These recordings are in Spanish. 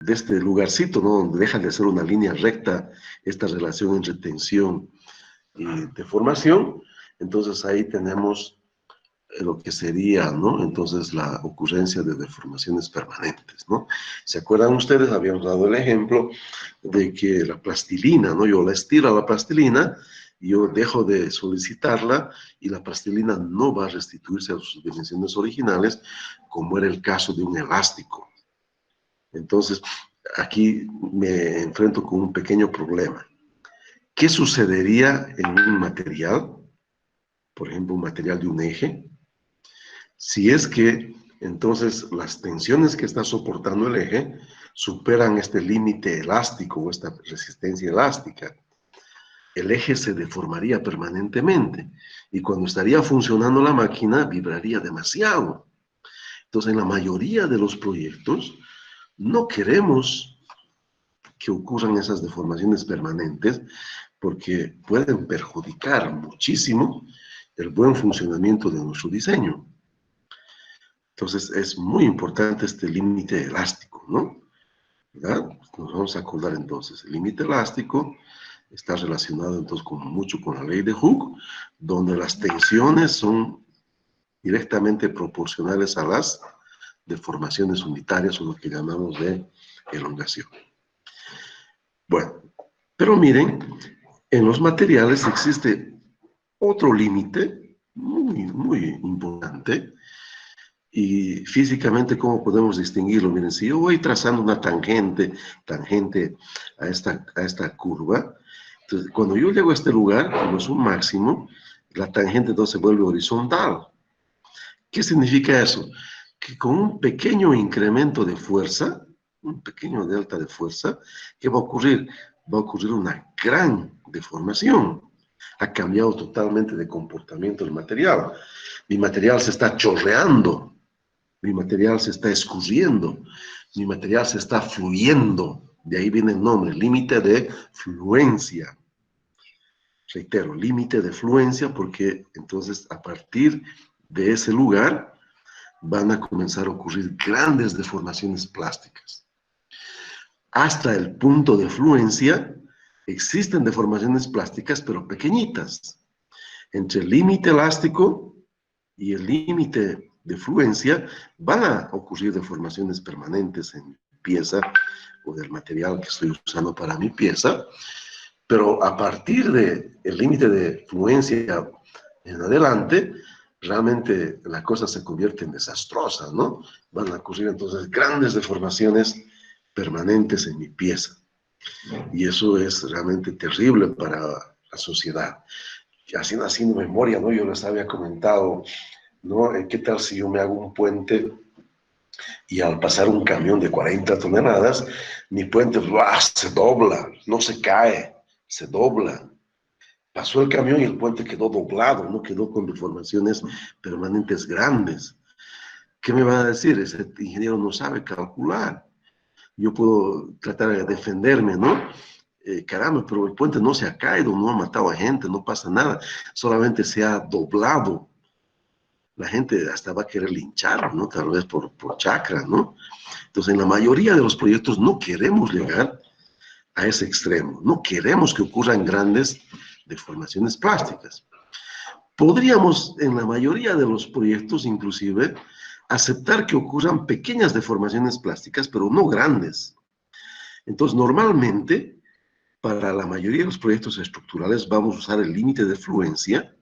de este lugarcito, ¿no? Donde deja de ser una línea recta esta relación entre tensión y deformación. Entonces ahí tenemos lo que sería, ¿no? Entonces la ocurrencia de deformaciones permanentes, ¿no? ¿Se acuerdan ustedes? Habíamos dado el ejemplo de que la plastilina, ¿no? Yo la estiro a la plastilina, yo dejo de solicitarla y la plastilina no va a restituirse a sus dimensiones originales, como era el caso de un elástico. Entonces, aquí me enfrento con un pequeño problema. ¿Qué sucedería en un material, por ejemplo, un material de un eje, si es que entonces las tensiones que está soportando el eje superan este límite elástico o esta resistencia elástica? El eje se deformaría permanentemente y cuando estaría funcionando la máquina vibraría demasiado. Entonces, en la mayoría de los proyectos no queremos que ocurran esas deformaciones permanentes porque pueden perjudicar muchísimo el buen funcionamiento de nuestro diseño. Entonces, es muy importante este límite elástico, ¿no? ¿Verdad? Nos vamos a acordar entonces, el límite elástico está relacionado entonces mucho con la ley de Hooke, donde las tensiones son directamente proporcionales a las deformaciones unitarias o lo que llamamos de elongación. Bueno, pero miren, en los materiales existe otro límite muy importante. Y físicamente, ¿cómo podemos distinguirlo? Miren, si yo voy trazando una tangente a esta curva, entonces cuando yo llego a este lugar, como es un máximo, la tangente entonces se vuelve horizontal. ¿Qué significa eso? Que con un pequeño incremento de fuerza, un pequeño delta de fuerza, ¿qué va a ocurrir? Va a ocurrir una gran deformación. Ha cambiado totalmente de comportamiento el material. Mi material se está chorreando. Mi material se está escurriendo, mi material se está fluyendo. De ahí viene el nombre, límite de fluencia. Reitero, límite de fluencia, porque entonces a partir de ese lugar van a comenzar a ocurrir grandes deformaciones plásticas. Hasta el punto de fluencia existen deformaciones plásticas, pero pequeñitas. Entre el límite elástico y el límite de fluencia van a ocurrir deformaciones permanentes en mi pieza o del material que estoy usando para mi pieza, pero a partir del límite de fluencia en adelante, realmente la cosa se convierte en desastrosa, ¿no? Van a ocurrir entonces grandes deformaciones permanentes en mi pieza. Y eso es realmente terrible para la sociedad. Haciendo memoria, ¿no? Yo les había comentado, ¿no? ¿Qué tal si yo me hago un puente y al pasar un camión de 40 toneladas, mi puente se dobla, no se cae, se dobla? Pasó el camión y el puente quedó doblado, no quedó con deformaciones permanentes grandes. ¿Qué me va a decir? Ese ingeniero no sabe calcular. Yo puedo tratar de defenderme, ¿no? Caramba, pero el puente no se ha caído, no ha matado a gente, no pasa nada, solamente se ha doblado. La gente hasta va a querer linchar, ¿no? Tal vez por chacra, ¿no? Entonces, en la mayoría de los proyectos no queremos llegar a ese extremo, no queremos que ocurran grandes deformaciones plásticas. Podríamos, en la mayoría de los proyectos, inclusive, aceptar que ocurran pequeñas deformaciones plásticas, pero no grandes. Entonces, normalmente, para la mayoría de los proyectos estructurales, vamos a usar el límite de fluencia,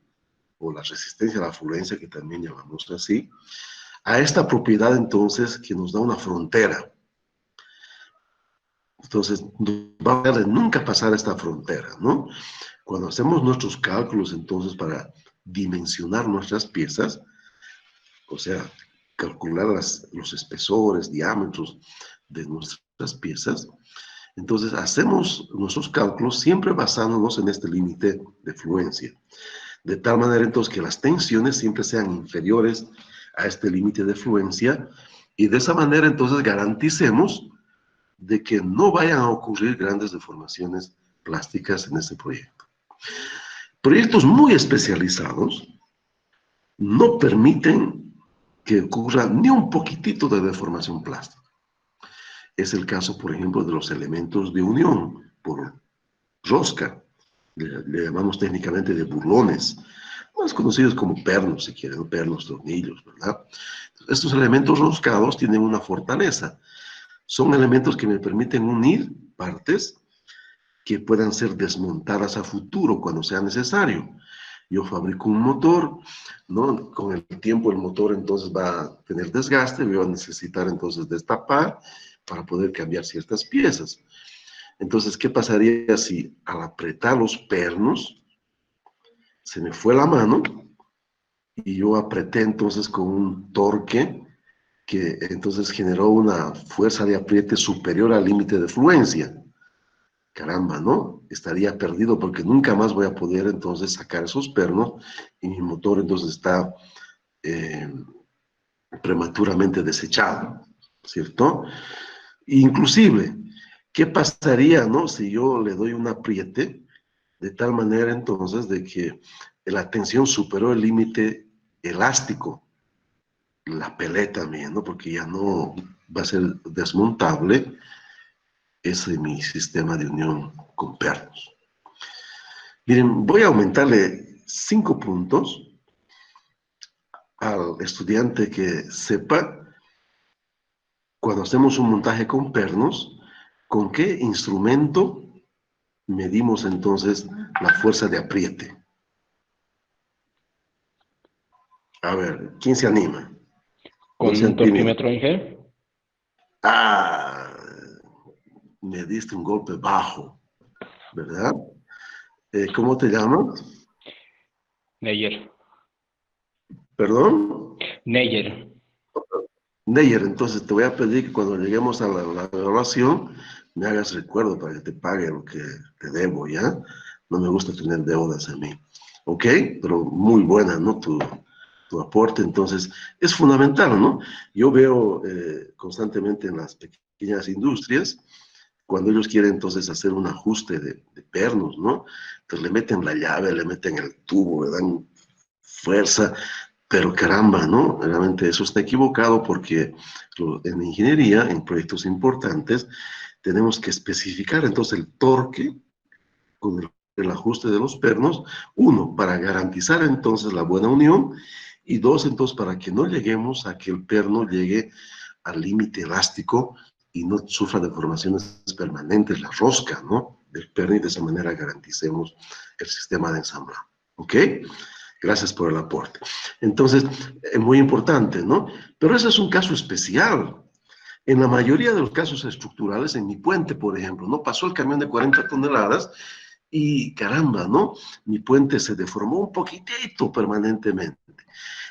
o la resistencia a la fluencia, que también llamamos así, a esta propiedad entonces que nos da una frontera. Entonces, no va a nunca pasar esta frontera, ¿no? Cuando hacemos nuestros cálculos entonces para dimensionar nuestras piezas, o sea, calcular los espesores, diámetros de nuestras piezas, entonces hacemos nuestros cálculos siempre basándonos en este límite de fluencia. De tal manera entonces que las tensiones siempre sean inferiores a este límite de fluencia y de esa manera entonces garanticemos de que no vayan a ocurrir grandes deformaciones plásticas en este proyecto. Proyectos muy especializados no permiten que ocurra ni un poquitito de deformación plástica. Es el caso, por ejemplo, de los elementos de unión por rosca. Le llamamos técnicamente de burlones, más conocidos como pernos, si quieren, pernos, tornillos, ¿verdad? Estos elementos roscados tienen una fortaleza. Son elementos que me permiten unir partes que puedan ser desmontadas a futuro cuando sea necesario. Yo fabrico un motor, ¿no? Con el tiempo el motor entonces va a tener desgaste, voy a necesitar entonces destapar para poder cambiar ciertas piezas. Entonces, ¿qué pasaría si al apretar los pernos se me fue la mano y yo apreté entonces con un torque que entonces generó una fuerza de apriete superior al límite de fluencia? Caramba, ¿no? Estaría perdido porque nunca más voy a poder entonces sacar esos pernos y mi motor entonces está eh, prematuramente desechado, ¿cierto? Inclusive, ¿qué pasaría, no? Si yo le doy un apriete de tal manera entonces de que la tensión superó el límite elástico, la pelé también, ¿no? Porque ya no va a ser desmontable ese mi sistema de unión con pernos. Miren, voy a aumentarle 5 puntos al estudiante que sepa, cuando hacemos un montaje con pernos, con qué instrumento medimos entonces la fuerza de apriete. A ver, ¿quién se anima? No Con un sean tímidos. torquímetro Inge. Ah, me diste un golpe bajo, ¿verdad? ¿Cómo te llamas? Neyer. ¿Perdón? Neyer. Neyer, entonces te voy a pedir que cuando lleguemos a la evaluación me hagas recuerdo para que te pague lo que te debo, ¿ya? No me gusta tener deudas a mí, ¿ok? Pero muy buena, ¿no? Tu aporte, entonces, es fundamental, ¿no? Yo veo constantemente en las pequeñas industrias, cuando ellos quieren entonces hacer un ajuste de pernos, ¿no? Entonces le meten la llave, le meten el tubo, le dan fuerza, pero caramba, ¿no? Realmente eso está equivocado porque en ingeniería, en proyectos importantes, tenemos que especificar entonces el torque con el ajuste de los pernos, uno, para garantizar entonces la buena unión, y dos, entonces, para que no lleguemos a que el perno llegue al límite elástico y no sufra deformaciones permanentes, la rosca, ¿no? Del perno, y de esa manera garanticemos el sistema de ensamblado, ¿ok? Gracias por el aporte. Entonces, es muy importante, ¿no? Pero ese es un caso especial. En la mayoría de los casos estructurales, en mi puente, por ejemplo, ¿no? Pasó el camión de 40 toneladas y caramba, ¿no? Mi puente se deformó un poquitito permanentemente.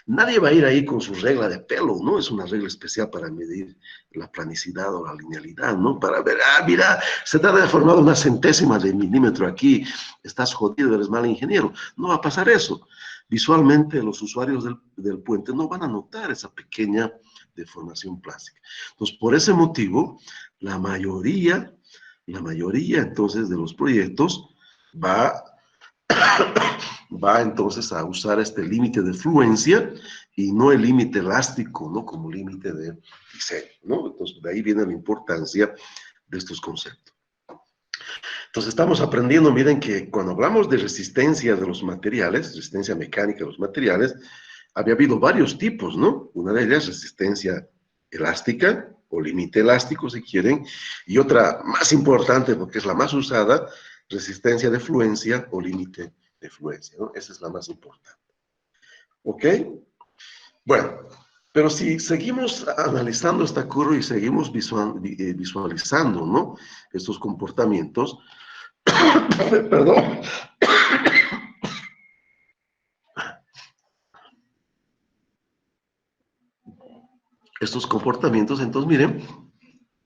Nadie va a ir ahí con su regla de pelo, ¿no? Es una regla especial para medir la planicidad o la linealidad, ¿no? Para ver, mira, se te ha deformado una centésima de milímetro aquí, estás jodido, eres mal ingeniero. No va a pasar eso. Visualmente, los usuarios del puente no van a notar esa pequeña deformación plástica. Entonces, por ese motivo, la mayoría entonces de los proyectos va entonces a usar este límite de fluencia y no el límite elástico, ¿no? Como límite de diseño, ¿no? Entonces, de ahí viene la importancia de estos conceptos. Entonces, estamos aprendiendo, miren que cuando hablamos de resistencia de los materiales, resistencia mecánica de los materiales, había habido varios tipos, ¿no? Una de ellas, resistencia elástica, o límite elástico, si quieren, y otra más importante, porque es la más usada, resistencia de fluencia o límite de fluencia, ¿no? Esa es la más importante. ¿Ok? Bueno, pero si seguimos analizando esta curva y seguimos visualizando, ¿no? Estos comportamientos, perdón, estos comportamientos, entonces miren,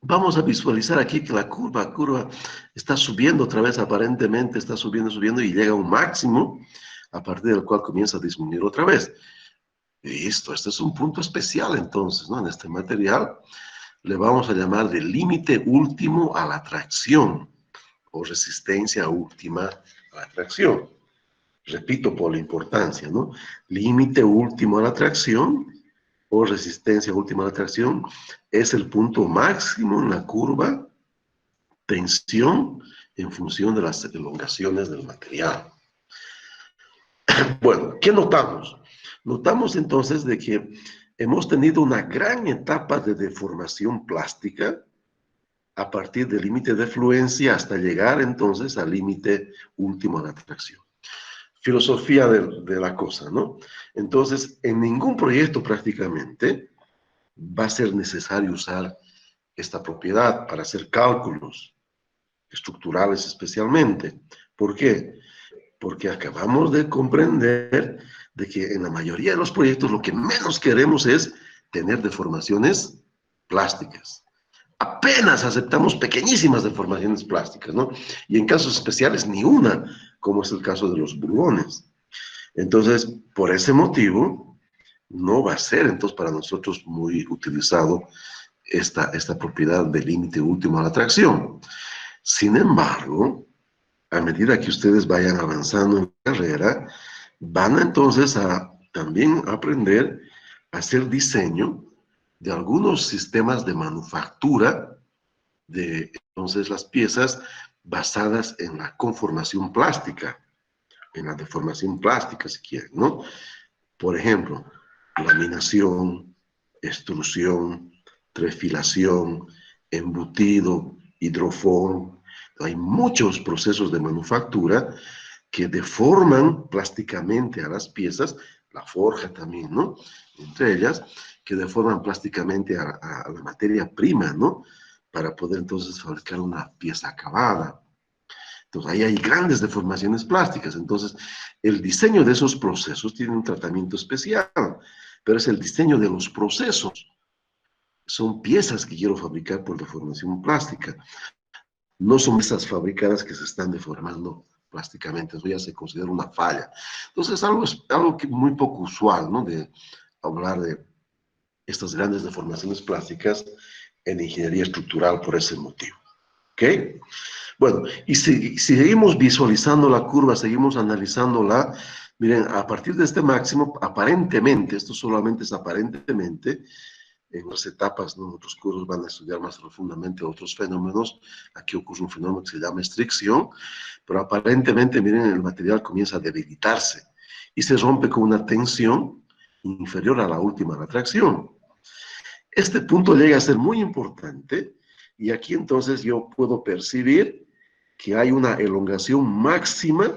vamos a visualizar aquí que la curva está subiendo otra vez, aparentemente está subiendo, subiendo y llega a un máximo, a partir del cual comienza a disminuir otra vez. Listo, este es un punto especial entonces, ¿no? En este material le vamos a llamar de límite último a la tracción o resistencia última a la tracción. Repito por la importancia, ¿no? Límite último a la tracción o resistencia última a la tracción es el punto máximo en la curva tensión en función de las elongaciones del material. Bueno, ¿qué notamos? Notamos entonces de que hemos tenido una gran etapa de deformación plástica a partir del límite de fluencia hasta llegar entonces al límite último de la tracción. Filosofía de la cosa, ¿no? Entonces, en ningún proyecto prácticamente va a ser necesario usar esta propiedad para hacer cálculos estructurales especialmente. ¿Por qué? Porque acabamos de comprender de que en la mayoría de los proyectos lo que menos queremos es tener deformaciones plásticas. Apenas aceptamos pequeñísimas deformaciones plásticas, ¿no? Y en casos especiales ni una, como es el caso de los burgones. Entonces, por ese motivo, no va a ser entonces para nosotros muy utilizado esta propiedad de límite último a la tracción. Sin embargo, a medida que ustedes vayan avanzando en la carrera, van entonces a también aprender a hacer diseño de algunos sistemas de manufactura de entonces las piezas basadas en la conformación plástica, en la deformación plástica si quieren, ¿no? Por ejemplo, laminación, extrusión, trefilación, embutido, hidroform. Hay muchos procesos de manufactura que deforman plásticamente a las piezas, la forja también, ¿no? Entre ellas, que deforman plásticamente a la materia prima, ¿no? Para poder entonces fabricar una pieza acabada. Entonces, ahí hay grandes deformaciones plásticas. Entonces, el diseño de esos procesos tiene un tratamiento especial, pero es el diseño de los procesos. Son piezas que quiero fabricar por deformación plástica. No son piezas fabricadas que se están deformando plásticamente. Eso ya se considera una falla. Entonces, algo que muy poco usual, ¿no? De hablar de estas grandes deformaciones plásticas en ingeniería estructural por ese motivo. ¿Ok? Bueno, y si seguimos visualizando la curva, seguimos analizándola, miren, a partir de este máximo, aparentemente, esto solamente es aparentemente, en las etapas, ¿no? Otros cursos van a estudiar más profundamente otros fenómenos, aquí ocurre un fenómeno que se llama estricción, pero aparentemente, miren, el material comienza a debilitarse y se rompe con una tensión inferior a la última retracción. Este punto llega a ser muy importante y aquí entonces yo puedo percibir que hay una elongación máxima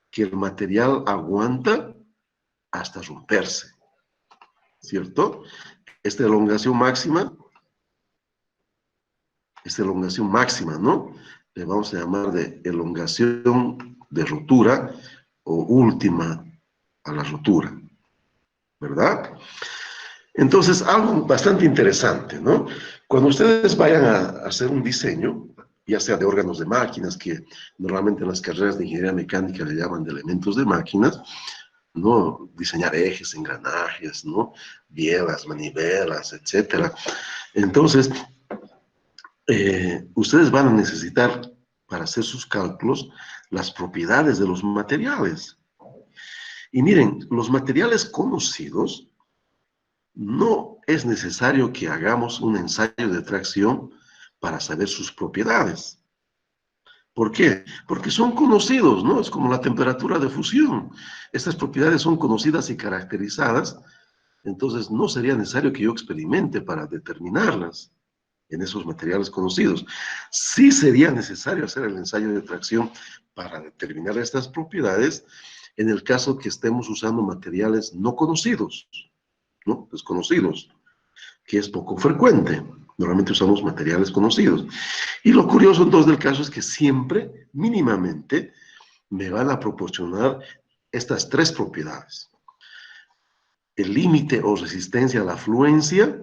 que el material aguanta hasta romperse, ¿cierto? Esta elongación máxima, ¿no? Le vamos a llamar de elongación de rotura o última a la rotura, ¿verdad? Entonces, algo bastante interesante, ¿no? Cuando ustedes vayan a hacer un diseño, ya sea de órganos de máquinas, que normalmente en las carreras de ingeniería mecánica le llaman de elementos de máquinas, ¿no? Diseñar ejes, engranajes, ¿no? Bielas, manivelas, etcétera. Entonces, ustedes van a necesitar, para hacer sus cálculos, las propiedades de los materiales. Y miren, los materiales conocidos, no es necesario que hagamos un ensayo de tracción para saber sus propiedades. ¿Por qué? Porque son conocidos, ¿no? Es como la temperatura de fusión. Estas propiedades son conocidas y caracterizadas, entonces no sería necesario que yo experimente para determinarlas en esos materiales conocidos. Sí sería necesario hacer el ensayo de tracción para determinar estas propiedades en el caso que estemos usando materiales no conocidos, ¿no? Desconocidos, que es poco frecuente. Normalmente usamos materiales conocidos. Y lo curioso entonces del caso es que siempre, mínimamente, me van a proporcionar estas tres propiedades. El límite o resistencia a la fluencia,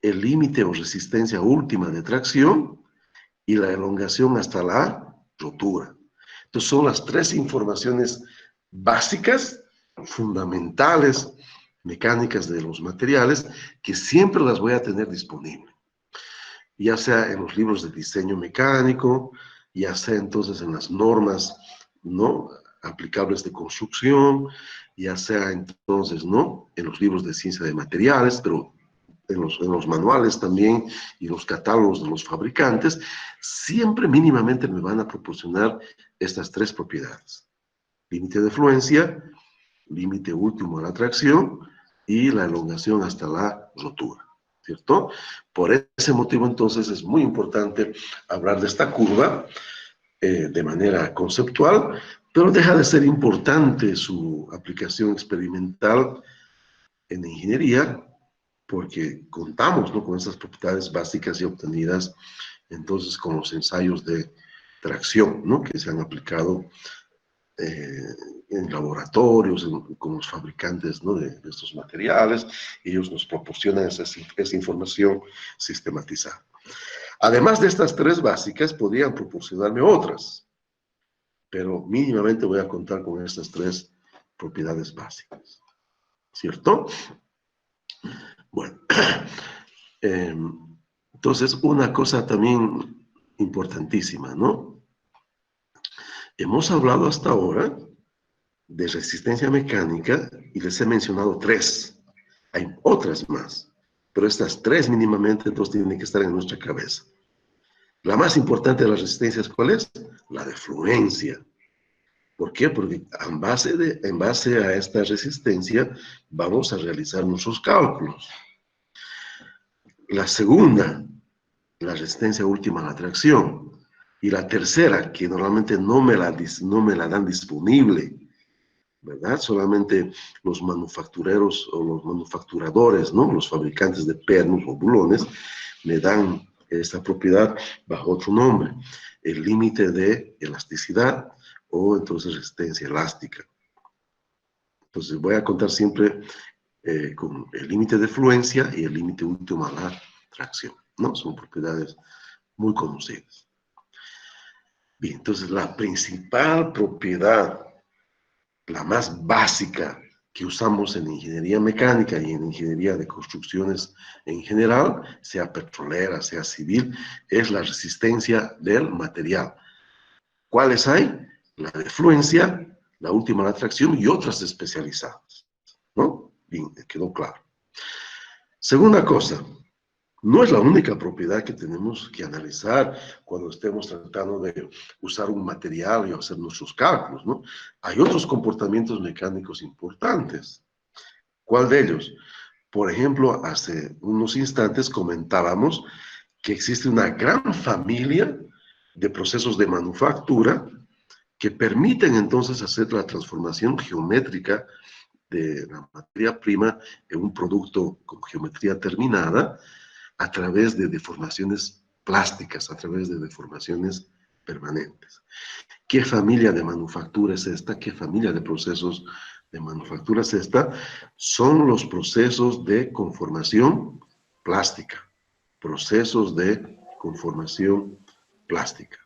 el límite o resistencia última de tracción y la elongación hasta la rotura. Entonces son las tres informaciones básicas, fundamentales, mecánicas de los materiales, que siempre las voy a tener disponibles. Ya sea en los libros de diseño mecánico, ya sea entonces en las normas, ¿no? aplicables de construcción, ya sea entonces, ¿no?, en los libros de ciencia de materiales, pero en los manuales también y los catálogos de los fabricantes, siempre mínimamente me van a proporcionar estas tres propiedades: límite de fluencia, límite último a la tracción y la elongación hasta la rotura, ¿cierto? Por ese motivo, entonces, es muy importante hablar de esta curva de manera conceptual, pero deja de ser importante su aplicación experimental en ingeniería, porque contamos, ¿no?, con esas propiedades básicas y obtenidas entonces con los ensayos de tracción, ¿no?, que se han aplicado en laboratorios, con los fabricantes, ¿no?, de estos materiales. Ellos nos proporcionan esa información sistematizada. Además de estas tres básicas, podrían proporcionarme otras, pero mínimamente voy a contar con estas tres propiedades básicas, ¿cierto? Bueno, entonces una cosa también importantísima, ¿no? Hemos hablado hasta ahora de resistencia mecánica y les he mencionado tres. Hay otras más, pero estas tres mínimamente entonces tienen que estar en nuestra cabeza. La más importante de las resistencias, ¿cuál es? La de fluencia. ¿Por qué? Porque en base a esta resistencia vamos a realizar nuestros cálculos. La segunda, la resistencia última a la tracción. Y la tercera, que normalmente no me la dan disponible, ¿verdad? Solamente los manufactureros o los manufacturadores, ¿no?, los fabricantes de pernos o bulones, me dan esta propiedad bajo otro nombre: el límite de elasticidad, o entonces resistencia elástica. Entonces voy a contar siempre con el límite de fluencia y el límite último a la tracción, ¿no? Son propiedades muy conocidas. Bien, entonces la principal propiedad, la más básica que usamos en ingeniería mecánica y en ingeniería de construcciones en general, sea petrolera, sea civil, es la resistencia del material. ¿Cuáles hay? La de fluencia, la última la tracción y otras especializadas, ¿no? Bien, quedó claro. Segunda cosa, no es la única propiedad que tenemos que analizar cuando estemos tratando de usar un material y hacer nuestros cálculos, ¿no? Hay otros comportamientos mecánicos importantes. ¿Cuál de ellos? Por ejemplo, hace unos instantes comentábamos que existe una gran familia de procesos de manufactura que permiten entonces hacer la transformación geométrica de la materia prima en un producto con geometría terminada a través de deformaciones plásticas, a través de deformaciones permanentes. ¿Qué familia de manufactura es esta? ¿Qué familia de procesos de manufactura es esta? Son los procesos de conformación plástica. Procesos de conformación plástica,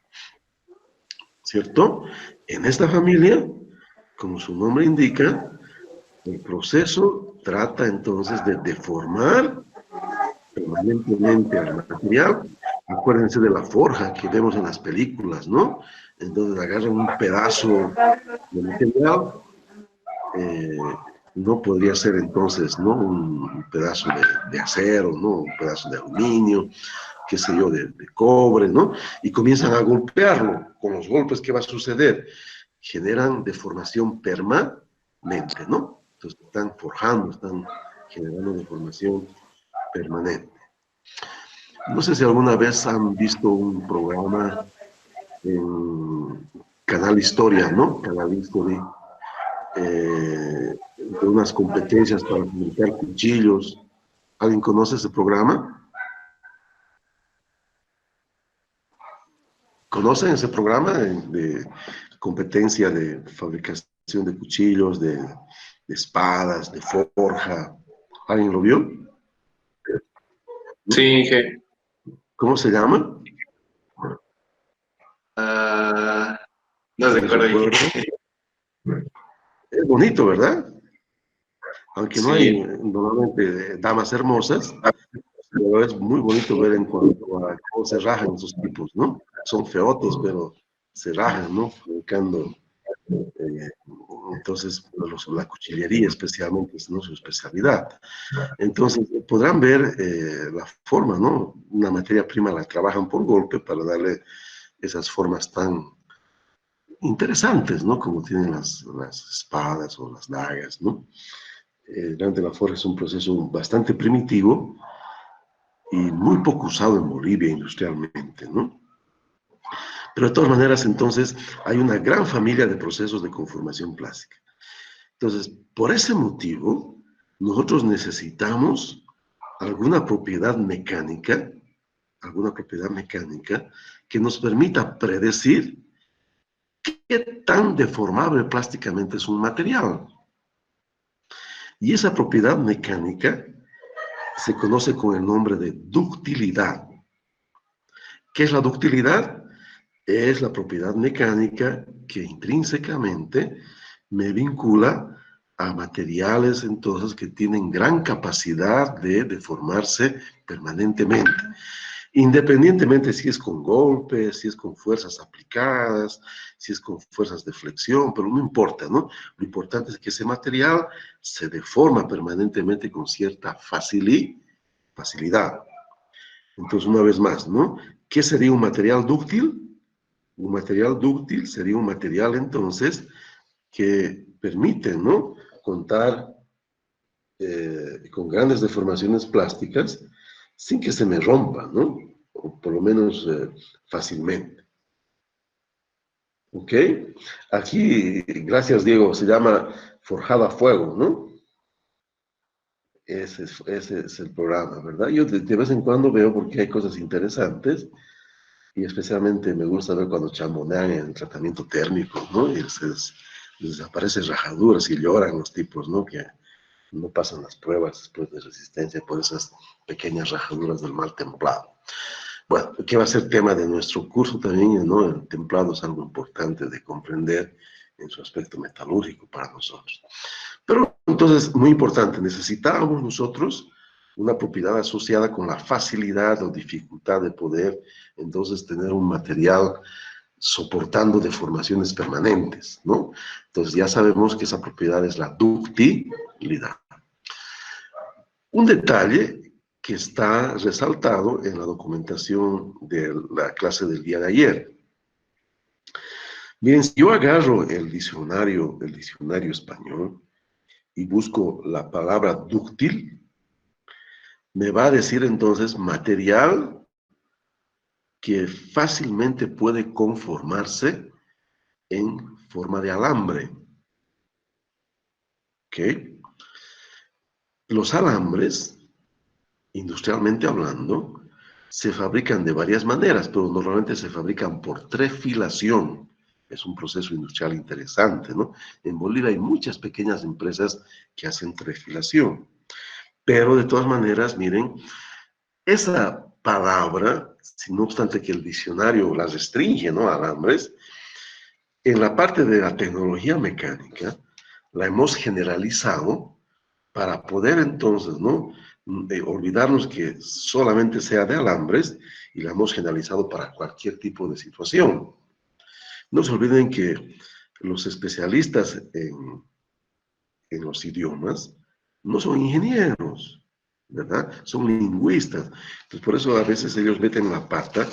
¿cierto? En esta familia, como su nombre indica, el proceso trata entonces de deformar permanentemente al material. Acuérdense de la forja que vemos en las películas, ¿no? Entonces agarran un pedazo de material, no podría ser entonces, ¿no?, un pedazo de acero, ¿no?, un pedazo de aluminio, qué sé yo, de cobre, ¿no? Y comienzan a golpearlo. Con los golpes, ¿qué va a suceder? Generan deformación permanente, ¿no? Entonces están forjando, están generando deformación permanente. No sé si alguna vez han visto un programa en Canal Historia, ¿no? Canal History, de unas competencias para fabricar cuchillos. ¿Alguien conoce ese programa? ¿Conocen ese programa de competencia de fabricación de cuchillos, de espadas, de forja? ¿Alguien lo vio? Sí, Inge. ¿Cómo se llama? No recuerdo, recuerdo. Inge. Es bonito, ¿verdad? Aunque no hay Sí. normalmente damas hermosas, pero es muy bonito ver en cuanto a cómo se rajan esos tipos, ¿no? Son feotes, pero se rajan, ¿no? Fabricando Entonces, la cuchillería especialmente es, ¿no?, su especialidad. Entonces, podrán ver la forma, ¿no? Una materia prima la trabajan por golpe para darle esas formas tan interesantes, ¿no? Como tienen las espadas o las dagas, ¿no? Realmente la forja es un proceso bastante primitivo y muy poco usado en Bolivia industrialmente, ¿no? Pero de todas maneras, entonces, hay una gran familia de procesos de conformación plástica. Entonces, por ese motivo, nosotros necesitamos alguna propiedad mecánica que nos permita predecir qué tan deformable plásticamente es un material. Y esa propiedad mecánica se conoce con el nombre de ductilidad. ¿Qué es la ductilidad? Es la propiedad mecánica que intrínsecamente me vincula a materiales entonces que tienen gran capacidad de deformarse permanentemente, independientemente si es con golpes, si es con fuerzas aplicadas, si es con fuerzas de flexión, pero no importa, ¿no? Lo importante es que ese material se deforma permanentemente con cierta facilidad. Entonces, una vez más, ¿no? ¿Qué sería un material dúctil? Un material dúctil sería un material, entonces, que permite, ¿no?, contar con grandes deformaciones plásticas sin que se me rompa, ¿no? O por lo menos fácilmente. ¿Ok? Aquí, gracias Diego, se llama Forjada a Fuego, ¿no? Ese es el programa, ¿verdad? Yo de vez en cuando veo porque hay cosas interesantes y especialmente me gusta ver cuando chambonean en el tratamiento térmico, ¿no? Y les aparecen rajaduras y lloran los tipos, ¿no? Que no pasan las pruebas después de resistencia por esas pequeñas rajaduras del mal templado. Bueno, que va a ser tema de nuestro curso también, ¿no? El templado es algo importante de comprender en su aspecto metalúrgico para nosotros. Pero entonces, muy importante, necesitábamos nosotros una propiedad asociada con la facilidad o dificultad de poder entonces tener un material soportando deformaciones permanentes, ¿no? Entonces ya sabemos que esa propiedad es la ductilidad. Un detalle que está resaltado en la documentación de la clase del día de ayer. Miren, si yo agarro el diccionario español y busco la palabra dúctil, me va a decir entonces material que fácilmente puede conformarse en forma de alambre. ¿Ok? Los alambres, industrialmente hablando, se fabrican de varias maneras, pero normalmente se fabrican por trefilación. Es un proceso industrial interesante, ¿no? En Bolivia hay muchas pequeñas empresas que hacen trefilación. Pero de todas maneras, miren, esa palabra, si no obstante que el diccionario la restringe, ¿no?, alambres, en la parte de la tecnología mecánica, la hemos generalizado para poder entonces, ¿no?, olvidarnos que solamente sea de alambres y la hemos generalizado para cualquier tipo de situación. No se olviden que los especialistas en los idiomas no son ingenieros, ¿verdad? Son lingüistas. Entonces, por eso a veces ellos meten la pata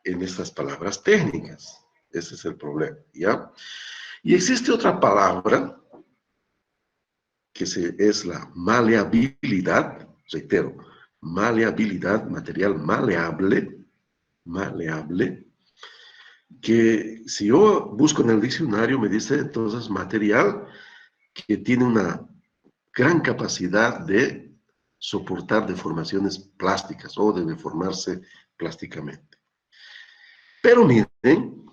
en estas palabras técnicas. Ese es el problema, ¿ya? Y existe otra palabra que es la maleabilidad, reitero, maleabilidad, material maleable, que si yo busco en el diccionario me dice entonces material que tiene una gran capacidad de soportar deformaciones plásticas o de deformarse plásticamente. Pero miren,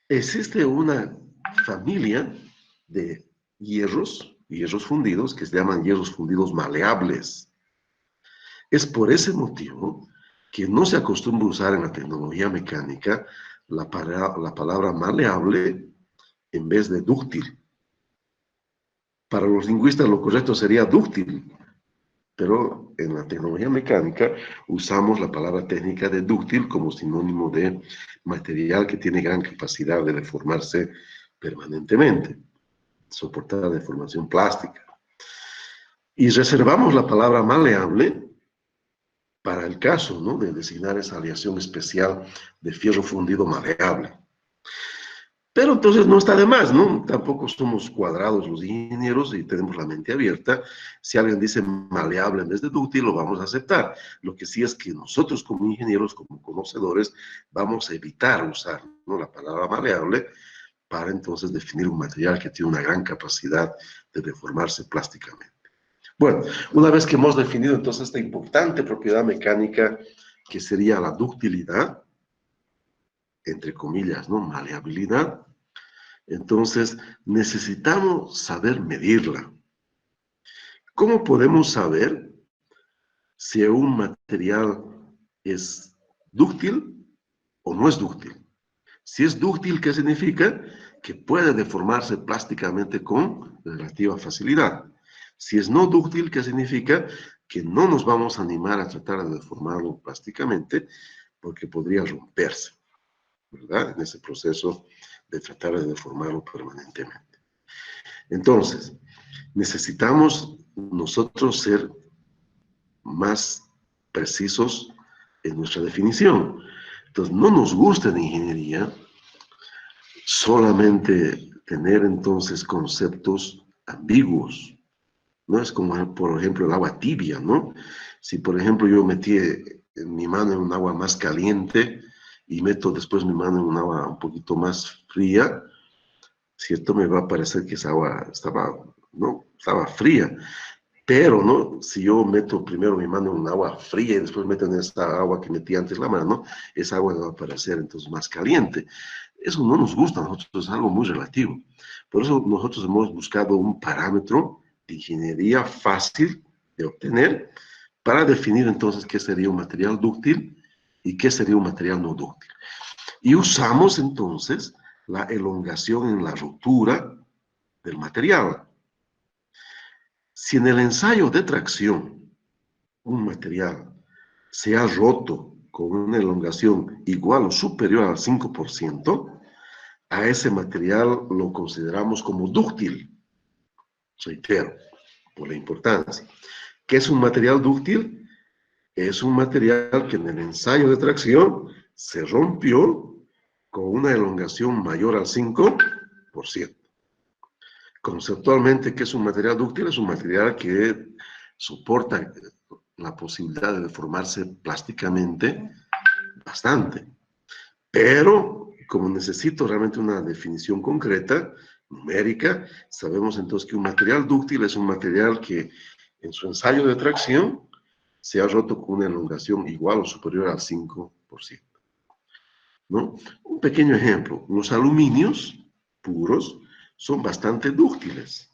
existe una familia de hierros fundidos que se llaman hierros fundidos maleables. Es por ese motivo que no se acostumbra a usar en la tecnología mecánica la palabra maleable en vez de dúctil. Para los lingüistas lo correcto sería dúctil, pero en la tecnología mecánica usamos la palabra técnica de dúctil como sinónimo de material que tiene gran capacidad de deformarse permanentemente, soportar la deformación plástica. Y reservamos la palabra maleable para el caso, ¿no?, de designar esa aleación especial de fierro fundido maleable. Pero entonces no está de más, ¿no? Tampoco somos cuadrados los ingenieros y tenemos la mente abierta. Si alguien dice maleable en vez de dúctil, lo vamos a aceptar. Lo que sí es que nosotros como ingenieros, como conocedores, vamos a evitar usar, ¿no?, la palabra maleable para entonces definir un material que tiene una gran capacidad de deformarse plásticamente. Bueno, una vez que hemos definido entonces esta importante propiedad mecánica que sería la ductilidad, entre comillas, ¿no?, maleabilidad, entonces necesitamos saber medirla. ¿Cómo podemos saber si un material es dúctil o no es dúctil? Si es dúctil, ¿qué significa? Que puede deformarse plásticamente con relativa facilidad. Si es no dúctil, ¿qué significa? Que no nos vamos a animar a tratar de deformarlo plásticamente porque podría romperse, ¿verdad?, en ese proceso de tratar de deformarlo permanentemente. Entonces, necesitamos nosotros ser más precisos en nuestra definición. Entonces, no nos gusta en ingeniería solamente tener entonces conceptos ambiguos, ¿no? Es como, por ejemplo, el agua tibia, ¿no? Si, por ejemplo, yo metí mi mano en un agua más caliente y meto después mi mano en un agua un poquito más fría, ¿cierto? Me va a parecer que esa agua estaba fría. Pero, ¿no?, si yo meto primero mi mano en un agua fría y después meto en esa agua que metí antes la mano, esa agua me va a parecer entonces más caliente. Eso no nos gusta a nosotros, es algo muy relativo. Por eso nosotros hemos buscado un parámetro de ingeniería fácil de obtener para definir entonces qué sería un material dúctil y qué sería un material no dúctil. Y usamos entonces la elongación en la ruptura del material. Si en el ensayo de tracción un material se ha roto con una elongación igual o superior al 5%, a ese material lo consideramos como dúctil. Reitero, por la importancia. ¿Qué es un material dúctil? Es un material que en el ensayo de tracción se rompió con una elongación mayor al 5%. Conceptualmente, ¿qué es un material dúctil? Es un material que soporta la posibilidad de deformarse plásticamente bastante. Pero, como necesito realmente una definición concreta, numérica, sabemos entonces que un material dúctil es un material que en su ensayo de tracción se ha roto con una elongación igual o superior al 5%. ¿No? Un pequeño ejemplo, los aluminios puros son bastante dúctiles.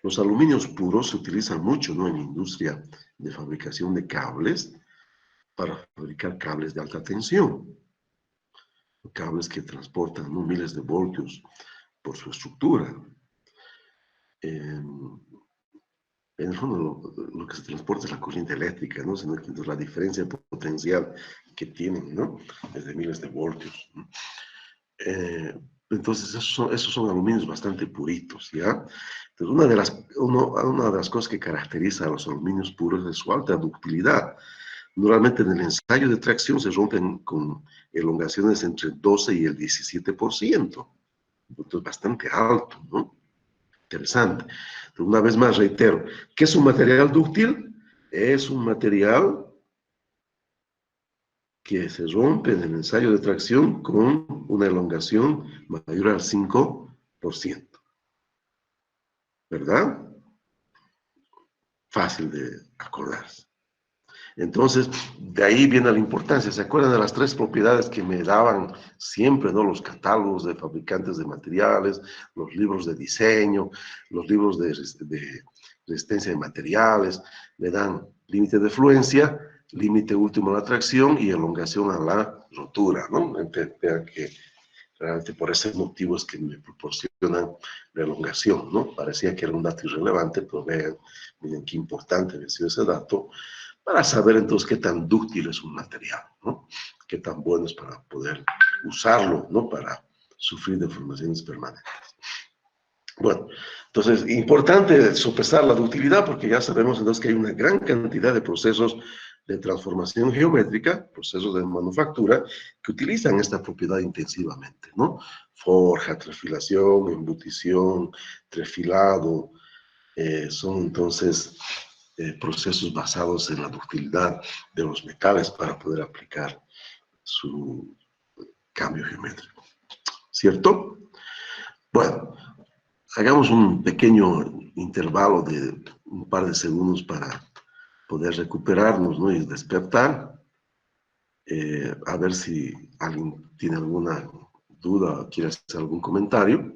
Los aluminios puros se utilizan mucho, ¿no?, en la industria de fabricación de cables, para fabricar cables de alta tensión. Cables que transportan, ¿no?, miles de voltios por su estructura. En el fondo, lo que se transporta es la corriente eléctrica, ¿no?, sino que la diferencia potencial que tienen, ¿no?, es de miles de voltios, ¿no? Entonces, esos son aluminios bastante puritos, ¿ya? Entonces, una de las cosas que caracteriza a los aluminios puros es su alta ductilidad. Normalmente en el ensayo de tracción se rompen con elongaciones entre el 12 y el 17%. Entonces, bastante alto, ¿no? Interesante. Entonces, una vez más reitero, ¿qué es un material dúctil? Es un material que se rompe en el ensayo de tracción con una elongación mayor al 5%. ¿Verdad? Fácil de acordarse. Entonces, de ahí viene la importancia. ¿Se acuerdan de las 3 propiedades que me daban siempre, ¿no?, los catálogos de fabricantes de materiales, los libros de diseño, los libros de resistencia de materiales? Me dan límite de fluencia, límite último de la tracción y elongación a la rotura, ¿no? Vean que realmente por ese motivo es que me proporcionan la elongación, ¿no? Parecía que era un dato irrelevante, pero miren qué importante ha sido ese dato, para saber entonces qué tan dúctil es un material, ¿no? Qué tan bueno es para poder usarlo, ¿no?, para sufrir deformaciones permanentes. Bueno, entonces, importante sopesar la ductilidad porque ya sabemos entonces que hay una gran cantidad de procesos de transformación geométrica, procesos de manufactura, que utilizan esta propiedad intensivamente, ¿no? Forja, trefilación, embutición, trefilado, son entonces procesos basados en la ductilidad de los metales para poder aplicar su cambio geométrico, ¿cierto? Bueno, hagamos un pequeño intervalo de un par de segundos para poder recuperarnos, ¿no? Y despertar. A ver si alguien tiene alguna duda o quiere hacer algún comentario.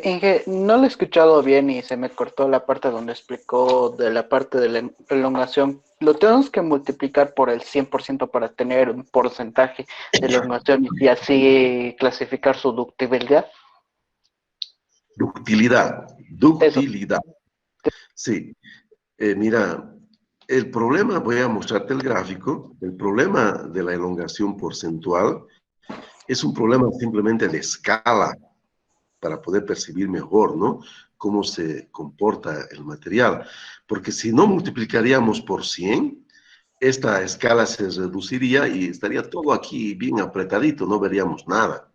Inge, no lo he escuchado bien y se me cortó la parte donde explicó de la parte de la elongación. ¿Lo tenemos que multiplicar por el 100% para tener un porcentaje de elongación y así clasificar su ductibilidad? Ductilidad, Eso. ductilidad. Sí, mira, el problema, voy a mostrarte el gráfico, el problema de la elongación porcentual es un problema simplemente de escala para poder percibir mejor, ¿no? Cómo se comporta el material. Porque si no multiplicaríamos por 100, esta escala se reduciría y estaría todo aquí bien apretadito, no veríamos nada.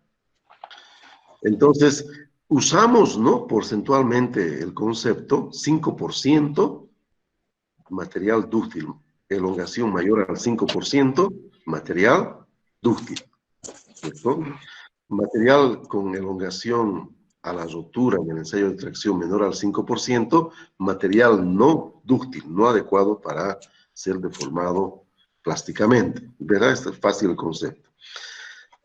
Entonces, usamos, ¿no? Porcentualmente el concepto 5% material dúctil, elongación mayor al 5%, material dúctil, ¿cierto? Material con elongación a la rotura en el ensayo de tracción menor al 5%, material no dúctil, no adecuado para ser deformado plásticamente. ¿Verdad? Este es fácil el concepto.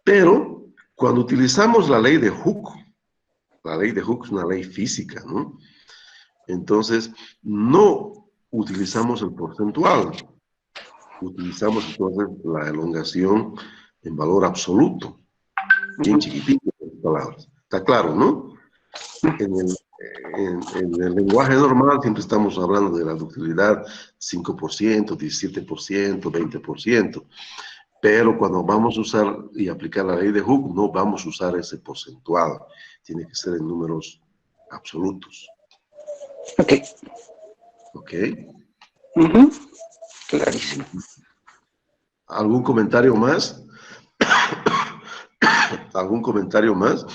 Pero cuando utilizamos la ley de Hooke es una ley física, ¿no? Entonces, no utilizamos el porcentual, utilizamos entonces la elongación en valor absoluto, bien chiquitito, en palabras. Está claro, ¿no? En el lenguaje normal siempre estamos hablando de la ductilidad 5%, 17%, 20%, pero cuando vamos a usar y aplicar la ley de Hooke, no vamos a usar ese porcentual, tiene que ser en números absolutos. Ok. ¿Ok? Clarísimo. ¿Algún comentario más? ¿Algún comentario más?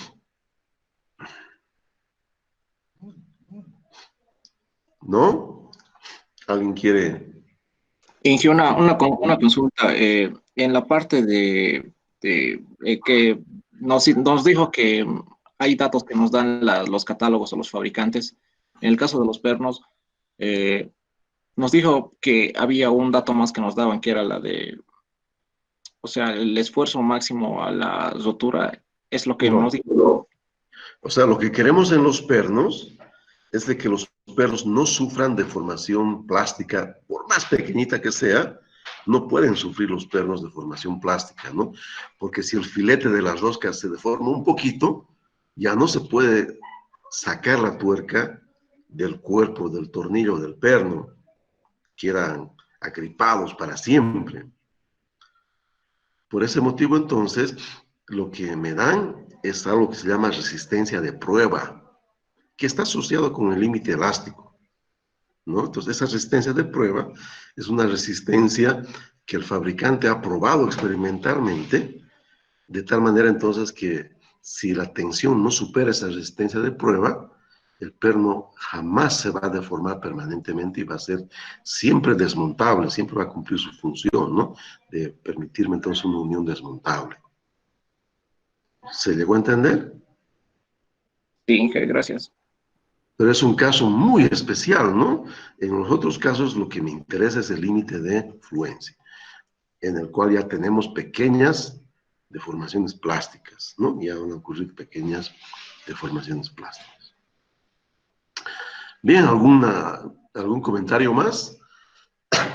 ¿No? ¿Alguien quiere? Inge, una consulta. En la parte de que nos dijo que hay datos que nos dan los catálogos o los fabricantes. En el caso de los pernos, nos dijo que había un dato más que nos daban, que era la de, o sea, el esfuerzo máximo a la rotura, es lo que No. nos dijo. O sea, lo que queremos en los pernos es de que los pernos no sufran deformación plástica, por más pequeñita que sea, no pueden sufrir los pernos deformación plástica, ¿no? Porque si el filete de las roscas se deforma un poquito, ya no se puede sacar la tuerca del cuerpo, del tornillo del perno, quedan agripados para siempre. Por ese motivo, entonces, lo que me dan es algo que se llama resistencia de prueba, que está asociado con el límite elástico, ¿no? Entonces, esa resistencia de prueba es una resistencia que el fabricante ha probado experimentalmente, de tal manera entonces que si la tensión no supera esa resistencia de prueba, el perno jamás se va a deformar permanentemente y va a ser siempre desmontable, siempre va a cumplir su función, ¿no? De permitirme entonces una unión desmontable. ¿Se llegó a entender? Sí, Inge, gracias. Pero es un caso muy especial, ¿no? En los otros casos lo que me interesa es el límite de fluencia, en el cual ya tenemos pequeñas deformaciones plásticas, ¿no? Ya van a ocurrir pequeñas deformaciones plásticas. Bien, ¿algún comentario más?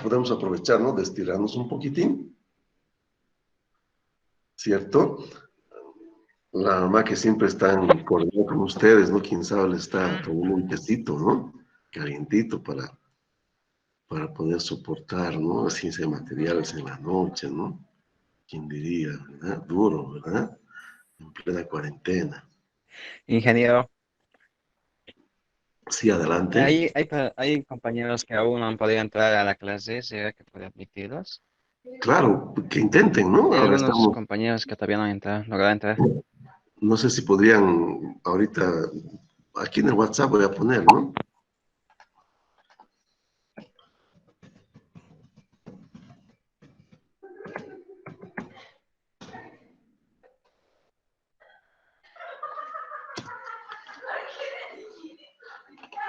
Podemos aprovechar, ¿no? De estirarnos un poquitín, ¿cierto? La mamá que siempre está en coordinación con ustedes, ¿no? Quién sabe, le está tomando un tecito, ¿no? Calientito para poder soportar, ¿no? La ciencia de materiales en la noche, ¿no? ¿Quién diría, verdad? Duro, ¿verdad? En plena cuarentena. Ingeniero, Sí, adelante. hay compañeros que aún no han podido entrar a la clase, ¿será que puede admitirlos? Claro, que intenten, ¿no? Hay Ahora algunos estamos, compañeros que todavía no han entrado, logrado entrar. no sé si podrían ahorita, aquí en el WhatsApp voy a poner, ¿no?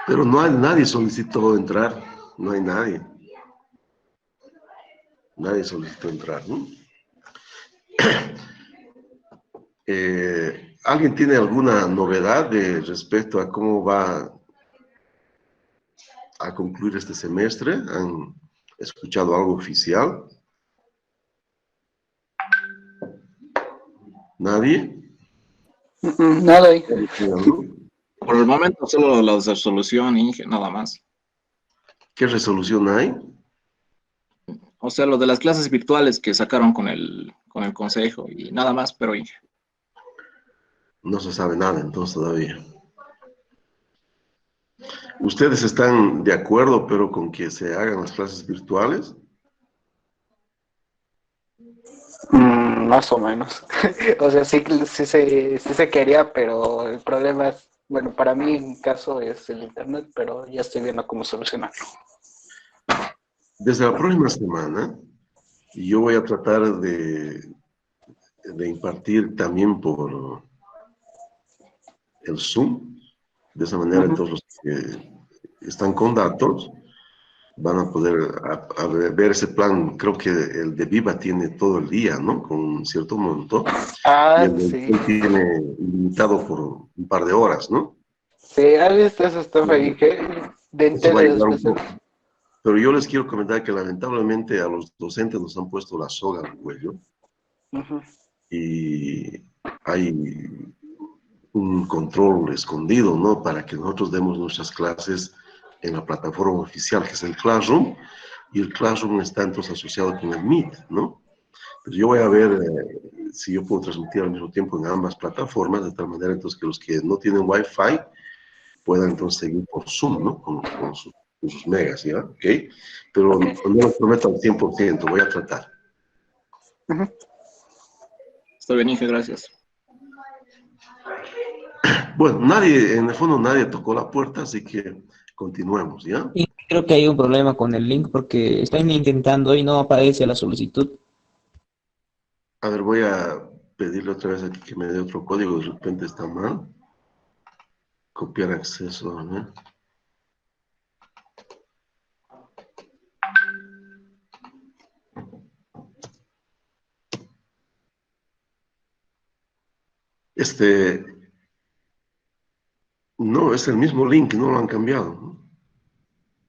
Pero no hay nadie solicitó entrar, no hay nadie. Nadie solicitó entrar, ¿no? ¿Alguien tiene alguna novedad respecto a cómo va a concluir este semestre? ¿Han escuchado algo oficial? ¿Nadie? Nada ahí. Por el momento solo la resolución, Inge, nada más. ¿Qué resolución hay? O sea, lo de las clases virtuales que sacaron con el consejo y nada más, pero Inge. No se sabe nada entonces todavía. ¿Ustedes están de acuerdo, pero con que se hagan las clases virtuales? Más o menos. O sea, sí se quería, pero el problema es, bueno, para mí en mi caso es el internet, pero ya estoy viendo cómo solucionarlo. Desde la próxima semana, yo voy a tratar de impartir también por el Zoom. De esa manera, entonces, los que están con datos van a poder ver ese plan. Creo que el de Viva tiene todo el día, ¿no? Con un cierto monto. Y Ah, el de sí. Zoom tiene ilimitado por un par de horas, ¿no? Sí, ¿has visto eso, stuff ahí? Que de Eso va a Entel ayudar un especial. poco. Pero yo les quiero comentar que lamentablemente a los docentes nos han puesto la soga al cuello y hay un control escondido, ¿no? Para que nosotros demos nuestras clases en la plataforma oficial, que es el Classroom, y el Classroom está entonces asociado con el Meet, ¿no? Pero yo voy a ver si yo puedo transmitir al mismo tiempo en ambas plataformas, de tal manera entonces que los que no tienen Wi-Fi puedan entonces seguir por Zoom, ¿no? Con sus megas, ¿ya? ¿Ok? Pero Okay. no lo prometo al 100%, voy a tratar. Está bien, Inge, gracias. Bueno, nadie, en el fondo nadie tocó la puerta, así que continuemos, ¿ya? Y creo que hay un problema con el link porque están intentando y no aparece la solicitud. A ver, voy a pedirle otra vez aquí que me dé otro código, de repente está mal. Copiar acceso, a ver. No, es el mismo link, no lo han cambiado, ¿no?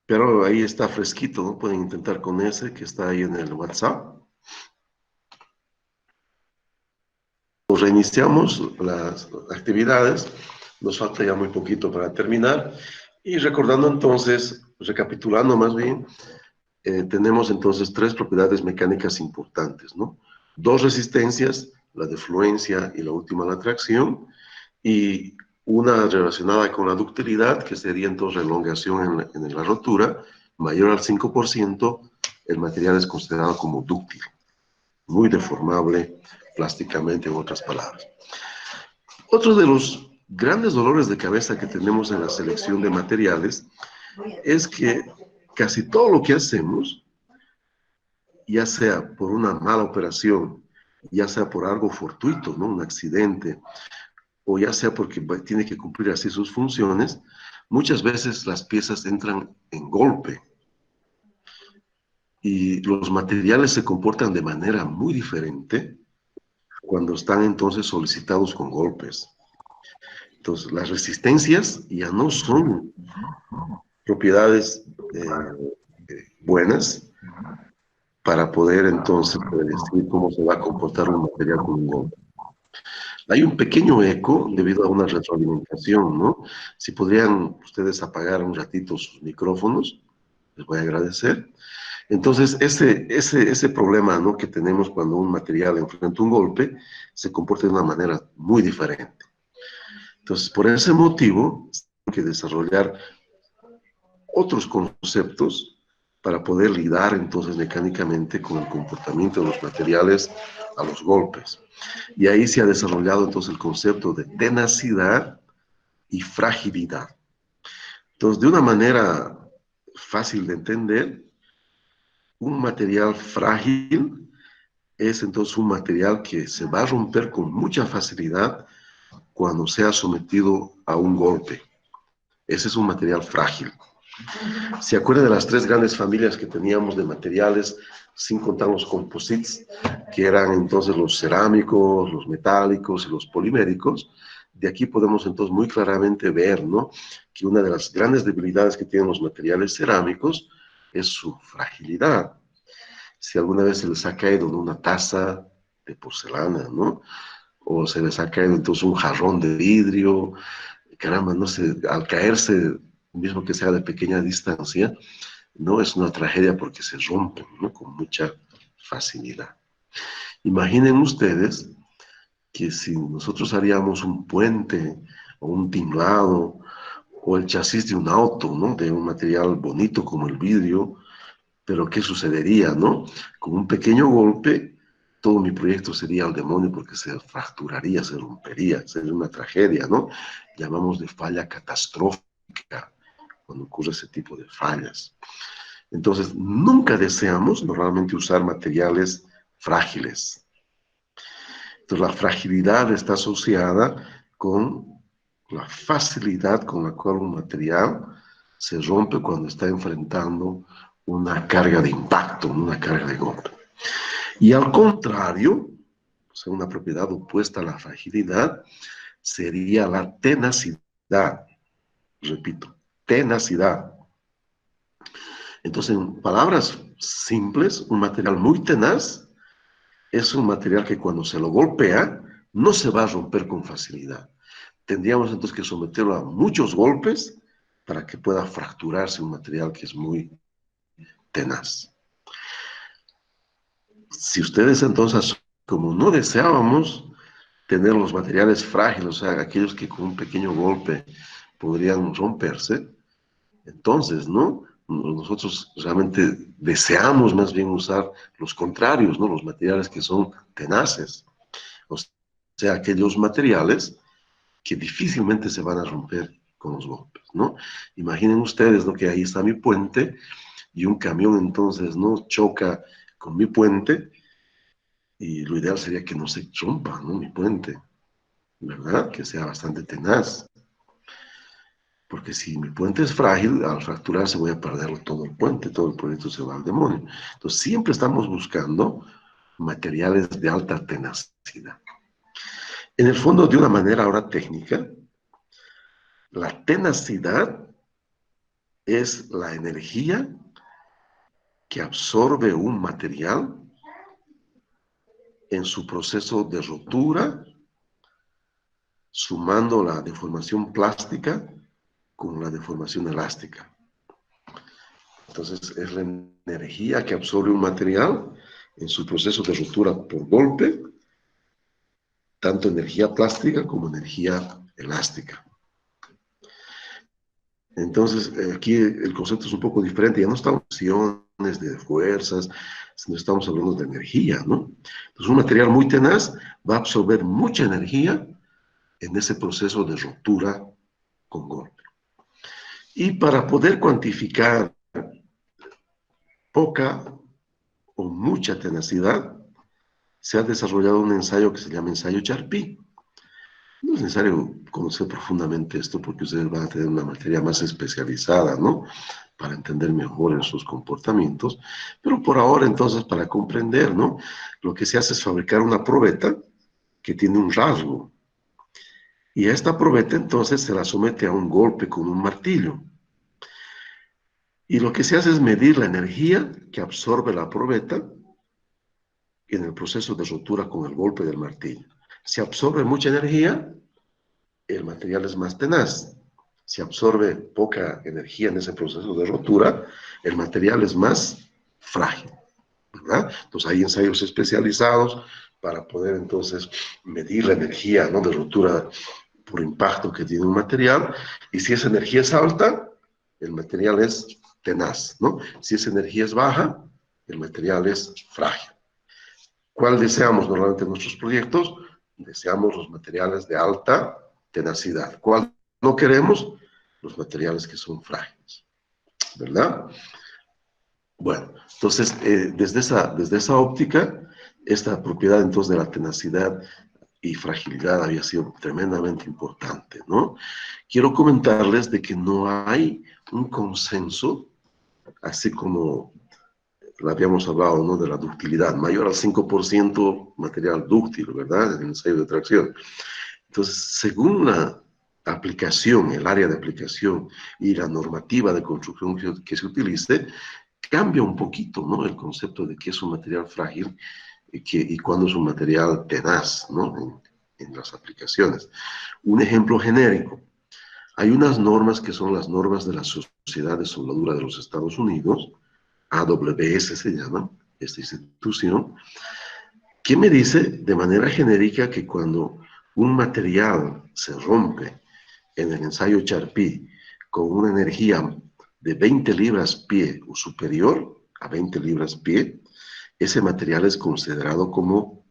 Pero ahí está fresquito, ¿no? Pueden intentar con ese que está ahí en el WhatsApp. Reiniciamos las actividades, nos falta ya muy poquito para terminar. Y recordando entonces, recapitulando más bien, tenemos entonces tres propiedades mecánicas importantes, ¿no? Dos resistencias, la de fluencia y la última, la atracción, y una relacionada con la ductilidad, que sería entonces la elongación en la rotura, mayor al 5%, el material es considerado como dúctil, muy deformable plásticamente, en otras palabras. Otro de los grandes dolores de cabeza que tenemos en la selección de materiales es que casi todo lo que hacemos, ya sea por una mala operación, ya sea por algo fortuito, ¿no? Un accidente, o ya sea porque tiene que cumplir así sus funciones, muchas veces las piezas entran en golpe y los materiales se comportan de manera muy diferente cuando están entonces solicitados con golpes. Entonces, las resistencias ya no son propiedades buenas para poder entonces predecir cómo se va a comportar un material con un golpe. Hay un pequeño eco debido a una retroalimentación, ¿no? Si podrían ustedes apagar un ratito sus micrófonos, les voy a agradecer. Entonces, ese problema, ¿no?, que tenemos cuando un material enfrenta un golpe, se comporta de una manera muy diferente. Entonces, por ese motivo, hay que desarrollar otros conceptos para poder lidiar entonces mecánicamente con el comportamiento de los materiales a los golpes. Y ahí se ha desarrollado entonces el concepto de tenacidad y fragilidad. Entonces, de una manera fácil de entender, un material frágil es entonces un material que se va a romper con mucha facilidad cuando sea sometido a un golpe. Ese es un material frágil. ¿Se acuerdan de las tres grandes familias que teníamos de materiales, sin contar los composites, que eran entonces los cerámicos, los metálicos y los poliméricos? De aquí podemos entonces muy claramente ver, ¿no?, que una de las grandes debilidades que tienen los materiales cerámicos es su fragilidad. Si alguna vez se les ha caído una taza de porcelana, ¿no?, o se les ha caído entonces un jarrón de vidrio, caramba, no sé, al caerse, mismo que sea de pequeña distancia, no es una tragedia porque se rompen, ¿no?, con mucha facilidad. Imaginen ustedes que si nosotros haríamos un puente o un tinglado o el chasis de un auto, ¿no?, de un material bonito como el vidrio, pero ¿qué sucedería, no? Con un pequeño golpe, todo mi proyecto sería al demonio porque se fracturaría, se rompería, sería una tragedia, ¿no? Llamamos de falla catastrófica cuando ocurre ese tipo de fallas. Entonces, nunca deseamos normalmente usar materiales frágiles. Entonces, la fragilidad está asociada con la facilidad con la cual un material se rompe cuando está enfrentando una carga de impacto, una carga de golpe. Y al contrario, o sea, una propiedad opuesta a la fragilidad, sería la tenacidad. Repito, tenacidad. Entonces, en palabras simples, un material muy tenaz es un material que cuando se lo golpea, no se va a romper con facilidad. Tendríamos entonces que someterlo a muchos golpes para que pueda fracturarse un material que es muy tenaz. Si ustedes entonces, como no deseábamos tener los materiales frágiles, o sea, aquellos que con un pequeño golpe podrían romperse, entonces, ¿no?, nosotros realmente deseamos más bien usar los contrarios, ¿no?, los materiales que son tenaces, o sea, aquellos materiales que difícilmente se van a romper con los golpes, ¿no? Imaginen ustedes, ¿no?, que ahí está mi puente y un camión entonces, ¿no?, choca con mi puente y lo ideal sería que no se rompa, ¿no?, mi puente, ¿verdad? Que sea bastante tenaz. Porque si mi puente es frágil, al fracturarse voy a perder todo el puente, todo el proyecto se va al demonio. Entonces siempre estamos buscando materiales de alta tenacidad. En el fondo, de una manera ahora técnica, la tenacidad es la energía que absorbe un material en su proceso de rotura, sumando la deformación plástica con la deformación elástica. Entonces, es la energía que absorbe un material en su proceso de ruptura por golpe, tanto energía plástica como energía elástica. Entonces, aquí el concepto es un poco diferente, ya no estamos en acciones de fuerzas, sino estamos hablando de energía, ¿no? Entonces, un material muy tenaz va a absorber mucha energía en ese proceso de ruptura con golpe. Y para poder cuantificar poca o mucha tenacidad, se ha desarrollado un ensayo que se llama ensayo Charpy. No es necesario conocer profundamente esto porque ustedes van a tener una materia más especializada, ¿no?, para entender mejor esos comportamientos. Pero por ahora, entonces, para comprender, ¿no?, lo que se hace es fabricar una probeta que tiene un rasgo. Y a esta probeta, entonces, se la somete a un golpe con un martillo. Y lo que se hace es medir la energía que absorbe la probeta en el proceso de rotura con el golpe del martillo. Si absorbe mucha energía, el material es más tenaz. Si absorbe poca energía en ese proceso de rotura, el material es más frágil, ¿verdad? Entonces hay ensayos especializados para poder entonces medir la energía, ¿no?, de ruptura por impacto que tiene un material, y si esa energía es alta, el material es tenaz, ¿no? Si esa energía es baja, el material es frágil. ¿Cuál deseamos normalmente en nuestros proyectos? Deseamos los materiales de alta tenacidad. ¿Cuál no queremos? Los materiales que son frágiles, ¿verdad? Bueno, entonces, desde esa óptica, esta propiedad entonces de la tenacidad y fragilidad había sido tremendamente importante, ¿no? Quiero comentarles de que no hay un consenso, así como lo habíamos hablado, ¿no?, de la ductilidad, mayor al 5% material dúctil, ¿verdad?, en el ensayo de tracción. Entonces, según la aplicación, el área de aplicación y la normativa de construcción que se utilice, cambia un poquito, ¿no?, el concepto de qué es un material frágil y cuándo es un material tenaz, ¿no?, en las aplicaciones. Un ejemplo genérico. Hay unas normas que son las normas de la Sociedad de Soldadura de los Estados Unidos, AWS se llama esta institución, que me dice de manera genérica que cuando un material se rompe en el ensayo Charpy con una energía de 20 libras-pie o superior a 20 libras-pie, ese material es considerado como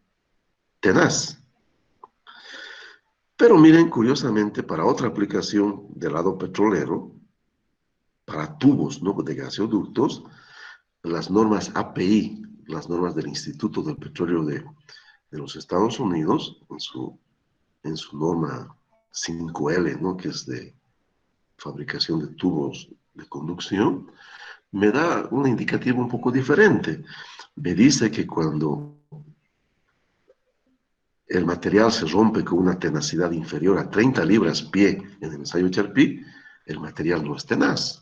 tenaz. Pero miren, curiosamente, para otra aplicación del lado petrolero, para tubos, ¿no?, de gaseoductos, las normas API, las normas del Instituto del Petróleo de los Estados Unidos, en su norma 5L, ¿no?, que es de fabricación de tubos de conducción, me da una indicativa un poco diferente. Me dice que cuando el material se rompe con una tenacidad inferior a 30 libras-pie en el ensayo Charpy, el material no es tenaz.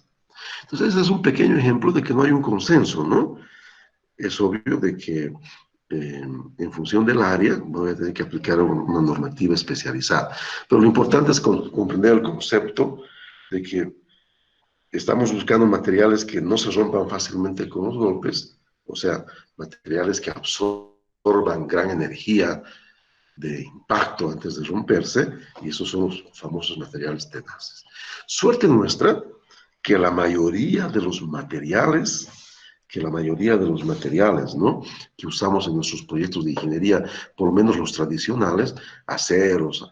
Entonces, ese es un pequeño ejemplo de que no hay un consenso, ¿no? Es obvio de que en función del área voy a tener que aplicar una normativa especializada. Pero lo importante es comprender el concepto de que estamos buscando materiales que no se rompan fácilmente con los golpes, o sea, materiales que absorban gran energía de impacto antes de romperse, y esos son los famosos materiales tenaces. Suerte nuestra que la mayoría de los materiales, ¿no?, que usamos en nuestros proyectos de ingeniería, por lo menos los tradicionales, aceros,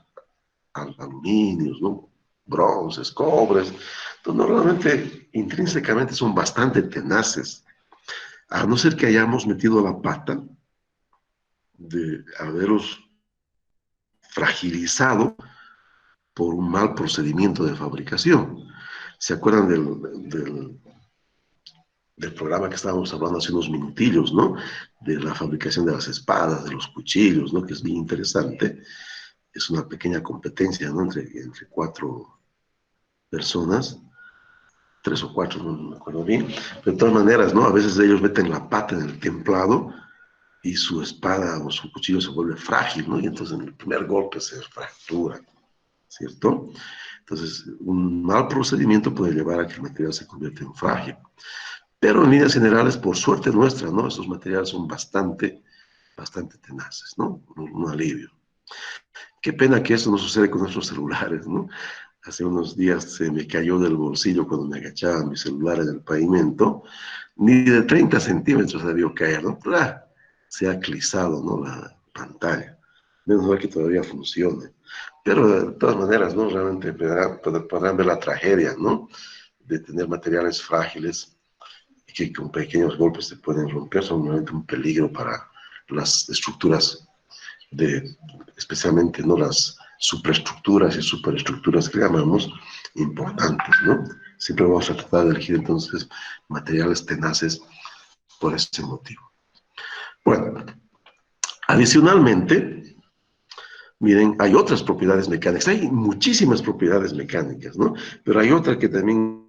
aluminios, ¿no?, bronces, cobres, pues normalmente, intrínsecamente son bastante tenaces, a no ser que hayamos metido la pata de haberlos fragilizado por un mal procedimiento de fabricación. ¿Se acuerdan del programa que estábamos hablando hace unos minutillos, ¿no?, de la fabricación de las espadas, de los cuchillos, ¿no?, que es bien interesante? Es una pequeña competencia, ¿no?, entre 4 personas, 3 o 4, no me acuerdo bien, pero de todas maneras, ¿no?, a veces ellos meten la pata en el templado y su espada o su cuchillo se vuelve frágil, ¿no?, y entonces en el primer golpe se fractura, ¿cierto? Entonces, un mal procedimiento puede llevar a que el material se convierta en frágil. Pero en líneas generales, por suerte nuestra, ¿no?, estos materiales son bastante tenaces, ¿no? Un alivio. Qué pena que eso no sucede con nuestros celulares, ¿no? Hace unos días se me cayó del bolsillo cuando me agachaba mi celular en el pavimento. Ni de 30 centímetros debió caer, ¿no? Se ha clisado, ¿no?, la pantalla. Menos mal que todavía funcione. Pero de todas maneras, ¿no?, realmente podrán ver la tragedia, ¿no?, de tener materiales frágiles y que con pequeños golpes se pueden romper. Son realmente un peligro para las estructuras, especialmente, ¿no?, las supraestructuras y superestructuras que llamamos importantes, ¿no? Siempre vamos a tratar de elegir entonces materiales tenaces por ese motivo. Bueno, adicionalmente, miren, hay otras propiedades mecánicas, hay muchísimas propiedades mecánicas, ¿no? Pero hay otra que también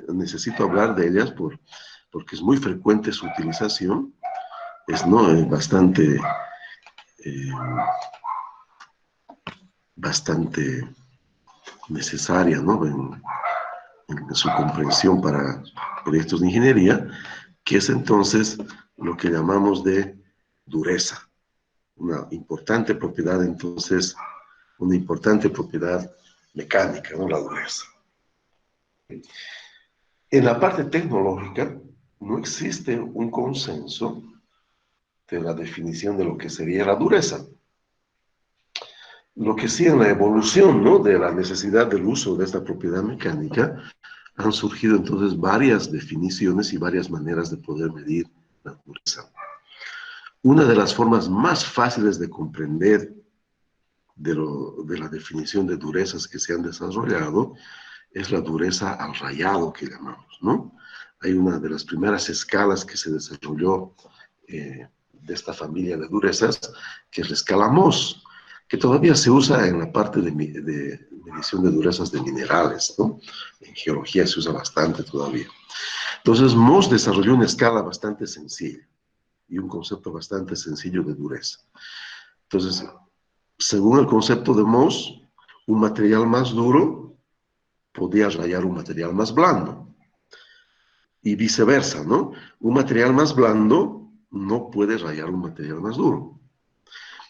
necesito hablar de ellas porque es muy frecuente su utilización, es bastante necesaria, ¿no?, en su comprensión para proyectos de ingeniería, que es entonces lo que llamamos de dureza. Una importante propiedad, entonces, una importante propiedad mecánica, ¿no? La dureza. En la parte tecnológica no existe un consenso de la definición de lo que sería la dureza. Lo que sí en la evolución, ¿no?, de la necesidad del uso de esta propiedad mecánica, han surgido entonces varias definiciones y varias maneras de poder medir la dureza. Una de las formas más fáciles de comprender de la definición de durezas que se han desarrollado es la dureza al rayado, que llamamos, ¿no? Hay una de las primeras escalas que se desarrolló de esta familia de durezas, que es la escala Mohs, que todavía se usa en la parte de medición de durezas de minerales, ¿no? En geología se usa bastante todavía. Entonces, Mohs desarrolló una escala bastante sencilla y un concepto bastante sencillo de dureza. Entonces, según el concepto de Mohs, un material más duro podía rayar un material más blando. Y viceversa, ¿no? Un material más blando no puede rayar un material más duro.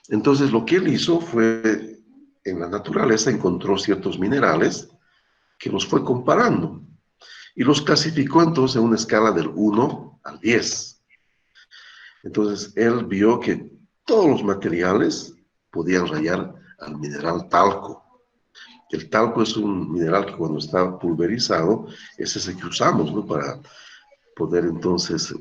Entonces, lo que él hizo fue, en la naturaleza encontró ciertos minerales que los fue comparando y los clasificó entonces en una escala del 1 al 10. Entonces, él vio que todos los materiales podían rayar al mineral talco. El talco es un mineral que cuando está pulverizado es ese que usamos, ¿no?, para poder entonces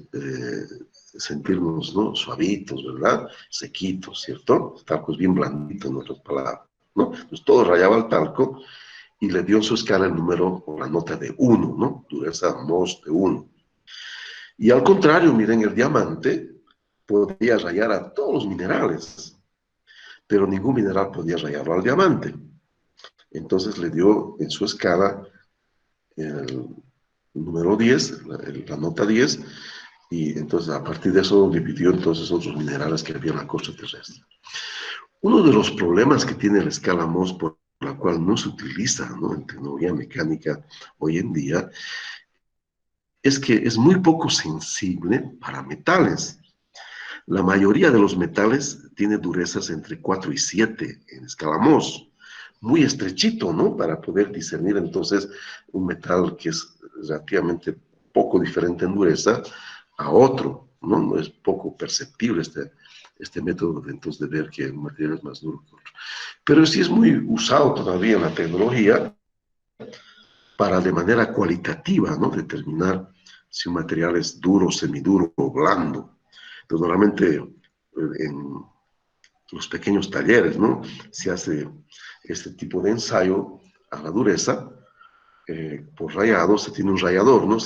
sentirnos, ¿no?, suavitos, ¿verdad? Sequitos, ¿cierto? El talco es bien blandito, en otras palabras, ¿no? Entonces todo rayaba al talco y le dio en su escala el número o la nota de 1, ¿no? Dureza Mohs de 1. Y al contrario, miren, el diamante podía rayar a todos los minerales, pero ningún mineral podía rayarlo al diamante. Entonces le dio en su escala el número 10, la nota 10, y entonces a partir de eso dividió entonces otros minerales que había en la crosta terrestre. Uno de los problemas que tiene la escala Mohs, por la cual no se utiliza, ¿no?, en tecnología mecánica hoy en día, es que es muy poco sensible para metales. La mayoría de los metales tiene durezas entre 4 y 7 en escala Mohs. Muy estrechito, ¿no?, para poder discernir entonces un metal que es relativamente poco diferente en dureza a otro, ¿no? No es poco perceptible este método de, entonces, de ver que un material es más duro que otro. Pero sí es muy usado todavía en la tecnología para de manera cualitativa, ¿no?, determinar si un material es duro, semiduro o blando. Entonces, normalmente en los pequeños talleres, ¿no?, se hace este tipo de ensayo a la dureza. Por rayado se tiene un rallador, ¿no?,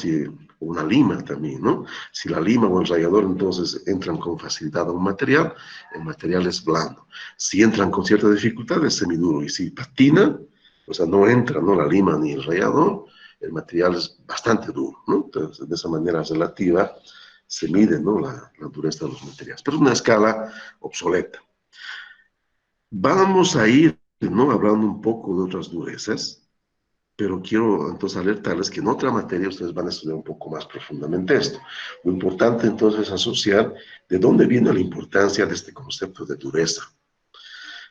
una lima también, ¿no? Si la lima o el rallador entonces entran con facilidad a un material, el material es blando. Si entran con cierta dificultad, es semiduro. Y si patina, o sea, no entra, ¿no?, la lima ni el rallador, el material es bastante duro, ¿no? Entonces, de esa manera relativa se mide, ¿no?, la dureza de los materiales. Pero es una escala obsoleta. Vamos a ir, ¿no?, hablando un poco de otras durezas, pero quiero entonces alertarles que en otra materia ustedes van a estudiar un poco más profundamente esto. Lo importante entonces es asociar de dónde viene la importancia de este concepto de dureza.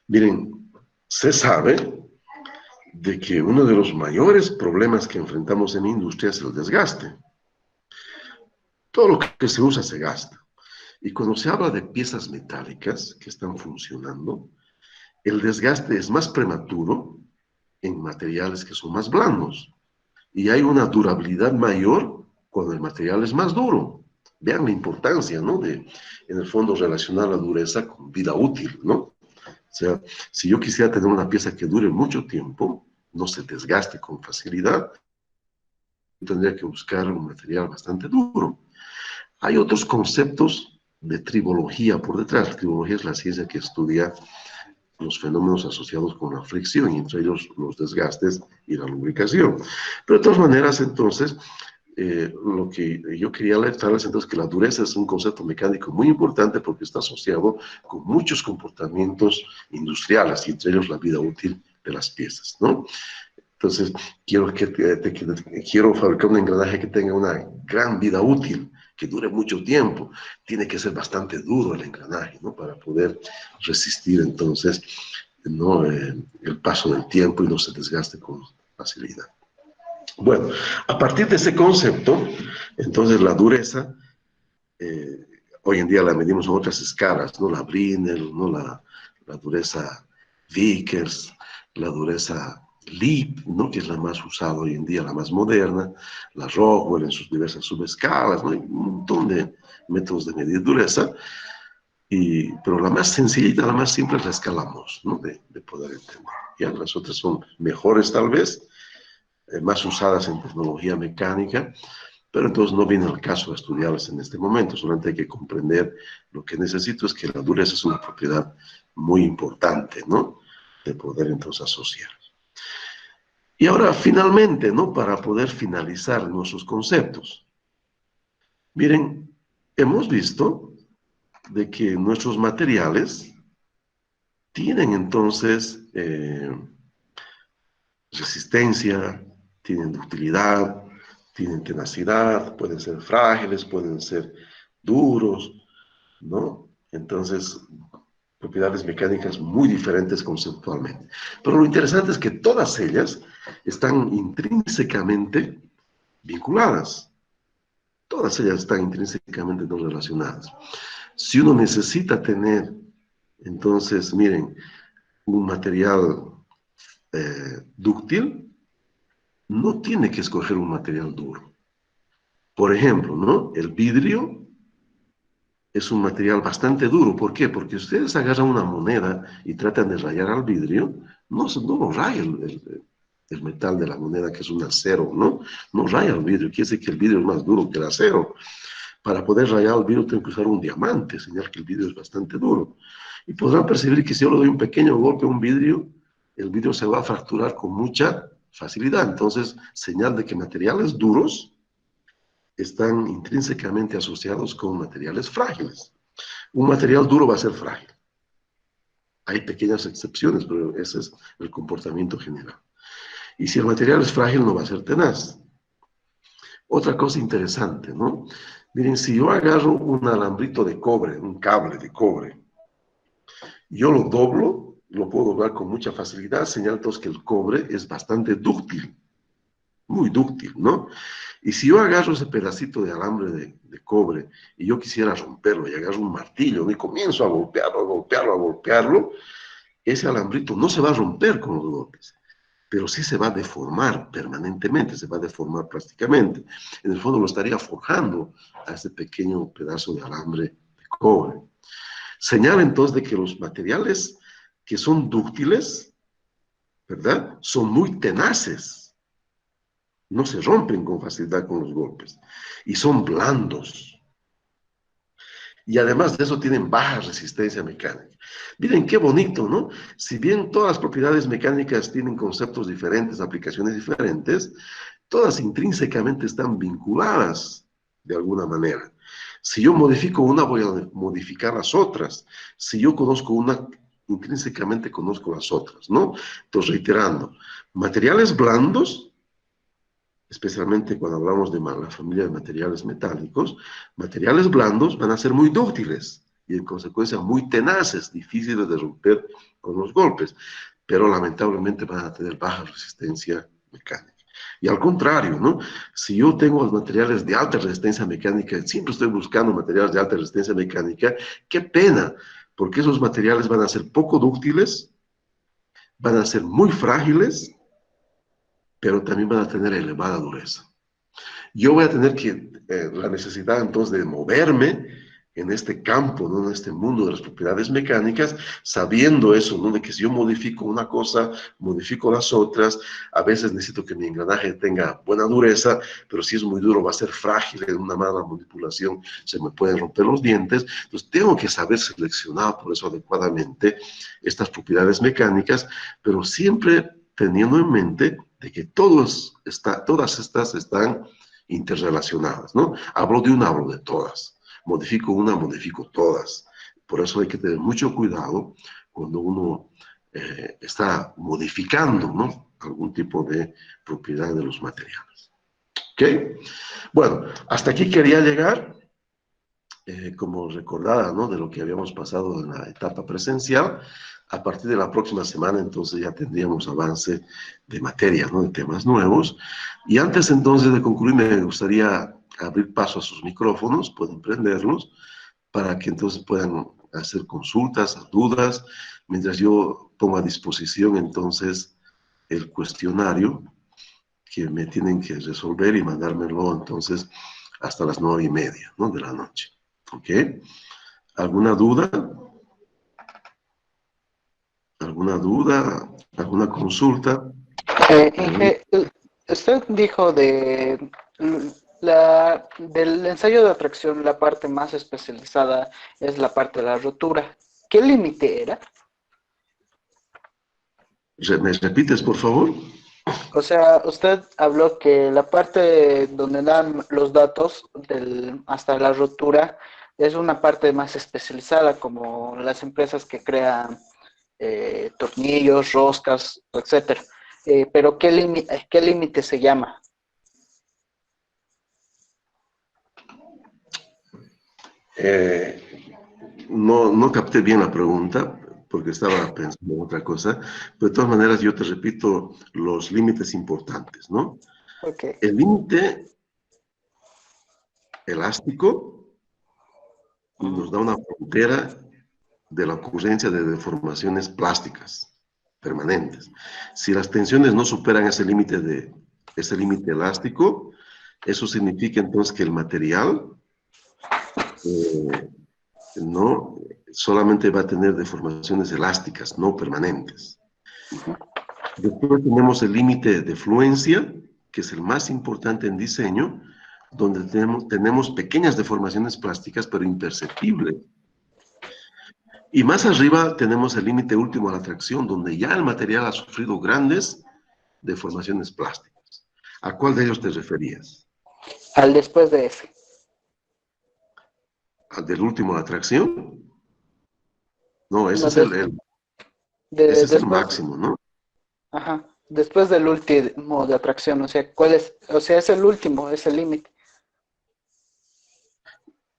Miren, se sabe de que uno de los mayores problemas que enfrentamos en la industria es el desgaste. Todo lo que se usa se gasta. Y cuando se habla de piezas metálicas que están funcionando, el desgaste es más prematuro en materiales que son más blandos. Y hay una durabilidad mayor cuando el material es más duro. Vean la importancia, ¿no?, de, en el fondo, relacionar la dureza con vida útil, ¿no? O sea, si yo quisiera tener una pieza que dure mucho tiempo, no se desgaste con facilidad, tendría que buscar un material bastante duro. Hay otros conceptos de tribología por detrás. La tribología es la ciencia que estudia los fenómenos asociados con la fricción, y entre ellos los desgastes y la lubricación. Pero de todas maneras, entonces, lo que yo quería alertarles entonces que la dureza es un concepto mecánico muy importante porque está asociado con muchos comportamientos industriales, y entre ellos la vida útil de las piezas, ¿no? Entonces, quiero fabricar un engranaje que tenga una gran vida útil, que dure mucho tiempo. Tiene que ser bastante duro el engranaje, ¿no? Para poder resistir entonces, ¿no? El paso del tiempo y no se desgaste con facilidad. Bueno, a partir de ese concepto, entonces la dureza, hoy en día la medimos en otras escalas, ¿no? La Brinell, ¿no? La dureza Vickers, la dureza Lieb, ¿no? Que es la más usada hoy en día, la más moderna, la Rockwell en sus diversas subescalas, ¿no? Hay un montón de métodos de medir dureza, pero la más sencillita, la más simple es la escala Mohs, ¿no? De poder entender. ¿Ya? Las otras son mejores tal vez, más usadas en tecnología mecánica, pero entonces no viene al caso de estudiarlas en este momento, solamente hay que comprender lo que necesito es que la dureza es una propiedad muy importante, ¿no? De poder entonces asociar. Y ahora finalmente, ¿no? Para poder finalizar nuestros conceptos. Miren, hemos visto de que nuestros materiales tienen entonces resistencia, tienen ductilidad, tienen tenacidad, pueden ser frágiles, pueden ser duros, ¿no? Entonces, propiedades mecánicas muy diferentes conceptualmente. Pero lo interesante es que todas ellas están intrínsecamente vinculadas. Todas ellas están intrínsecamente no relacionadas. Si uno necesita tener, entonces, miren, un material dúctil, no tiene que escoger un material duro. Por ejemplo, ¿no? El vidrio es un material bastante duro. ¿Por qué? Porque ustedes agarran una moneda y tratan de rayar al vidrio, no lo raya el metal de la moneda, que es un acero, ¿no? No raya el vidrio, quiere decir que el vidrio es más duro que el acero. Para poder rayar el vidrio tengo que usar un diamante, señal que el vidrio es bastante duro. Y podrán percibir que si yo le doy un pequeño golpe a un vidrio, el vidrio se va a fracturar con mucha facilidad. Entonces, señal de que materiales duros están intrínsecamente asociados con materiales frágiles. Un material duro va a ser frágil. Hay pequeñas excepciones, pero ese es el comportamiento general. Y si el material es frágil, no va a ser tenaz. Otra cosa interesante, ¿no? Miren, si yo agarro un alambrito de cobre, un cable de cobre, yo lo doblo, lo puedo doblar con mucha facilidad, señal entonces que el cobre es bastante dúctil, muy dúctil, ¿no? Y si yo agarro ese pedacito de alambre de cobre y yo quisiera romperlo y agarro un martillo y comienzo a golpearlo, ese alambrito no se va a romper con los golpes, pero sí se va a deformar permanentemente, se va a deformar plásticamente. En el fondo lo estaría forjando a ese pequeño pedazo de alambre de cobre. Señala entonces de que los materiales que son dúctiles, ¿verdad? Son muy tenaces. No se rompen con facilidad con los golpes. Y son blandos. Y además de eso tienen baja resistencia mecánica. Miren qué bonito, ¿no? Si bien todas las propiedades mecánicas tienen conceptos diferentes, aplicaciones diferentes, todas intrínsecamente están vinculadas de alguna manera. Si yo modifico una, voy a modificar las otras. Si yo conozco una, intrínsecamente conozco las otras, ¿no? Entonces, reiterando, materiales blandos, especialmente cuando hablamos de la familia de materiales metálicos, materiales blandos van a ser muy dúctiles y en consecuencia muy tenaces, difíciles de romper con los golpes, pero lamentablemente van a tener baja resistencia mecánica. Y al contrario, ¿no? Si yo tengo los materiales de alta resistencia mecánica, siempre estoy buscando materiales de alta resistencia mecánica, qué pena, porque esos materiales van a ser poco dúctiles, van a ser muy frágiles, pero también van a tener elevada dureza. Yo voy a tener la necesidad entonces de moverme en este campo, ¿no? En este mundo de las propiedades mecánicas, sabiendo eso, ¿no? De que si yo modifico una cosa, modifico las otras, a veces necesito que mi engranaje tenga buena dureza, pero si es muy duro va a ser frágil, en una mala manipulación se me pueden romper los dientes, entonces tengo que saber seleccionar por eso adecuadamente estas propiedades mecánicas, pero siempre teniendo en mente de que todas estas están interrelacionadas, ¿no? Hablo de una, hablo de todas. Modifico una, modifico todas. Por eso hay que tener mucho cuidado cuando uno está modificando, ¿no? Algún tipo de propiedad de los materiales. ¿Ok? Bueno, hasta aquí quería llegar. como recordada, ¿no? De lo que habíamos pasado en la etapa presencial. A partir de la próxima semana, entonces, ya tendríamos avance de materia, ¿no? De temas nuevos. Y antes, entonces, de concluir, me gustaría abrir paso a sus micrófonos, pueden prenderlos, para que entonces puedan hacer consultas, dudas, mientras yo pongo a disposición, entonces, el cuestionario que me tienen que resolver y mandármelo, entonces, hasta las 9:30, ¿no? De la noche. ¿Ok? ¿Alguna duda? ¿Alguna duda? ¿Alguna consulta? Inge, usted dijo del ensayo de atracción, la parte más especializada es la parte de la rotura. ¿Qué límite era? ¿Me repites, por favor? O sea, usted habló que la parte donde dan los datos hasta la rotura es una parte más especializada, como las empresas que crean tornillos, roscas, etcétera. Pero ¿qué límite se llama? No capté bien la pregunta porque estaba pensando en otra cosa, pero de todas maneras yo te repito los límites importantes, ¿no? Ok. El límite elástico nos da una frontera de la ocurrencia de deformaciones plásticas permanentes. Si las tensiones no superan ese límite elástico, eso significa entonces que el material no solamente va a tener deformaciones elásticas, no permanentes. Después tenemos el límite de fluencia, que es el más importante en diseño, donde tenemos pequeñas deformaciones plásticas, pero imperceptibles. Y más arriba tenemos el límite último a la tracción, donde ya el material ha sufrido grandes deformaciones plásticas. ¿A cuál de ellos te referías? Al después de F. ¿Al del último a la tracción? No, ese No, es ese es el después, máximo, ¿no? ajá, después del último de atracción, o sea, ¿cuál es? O sea, es el último, es el límite.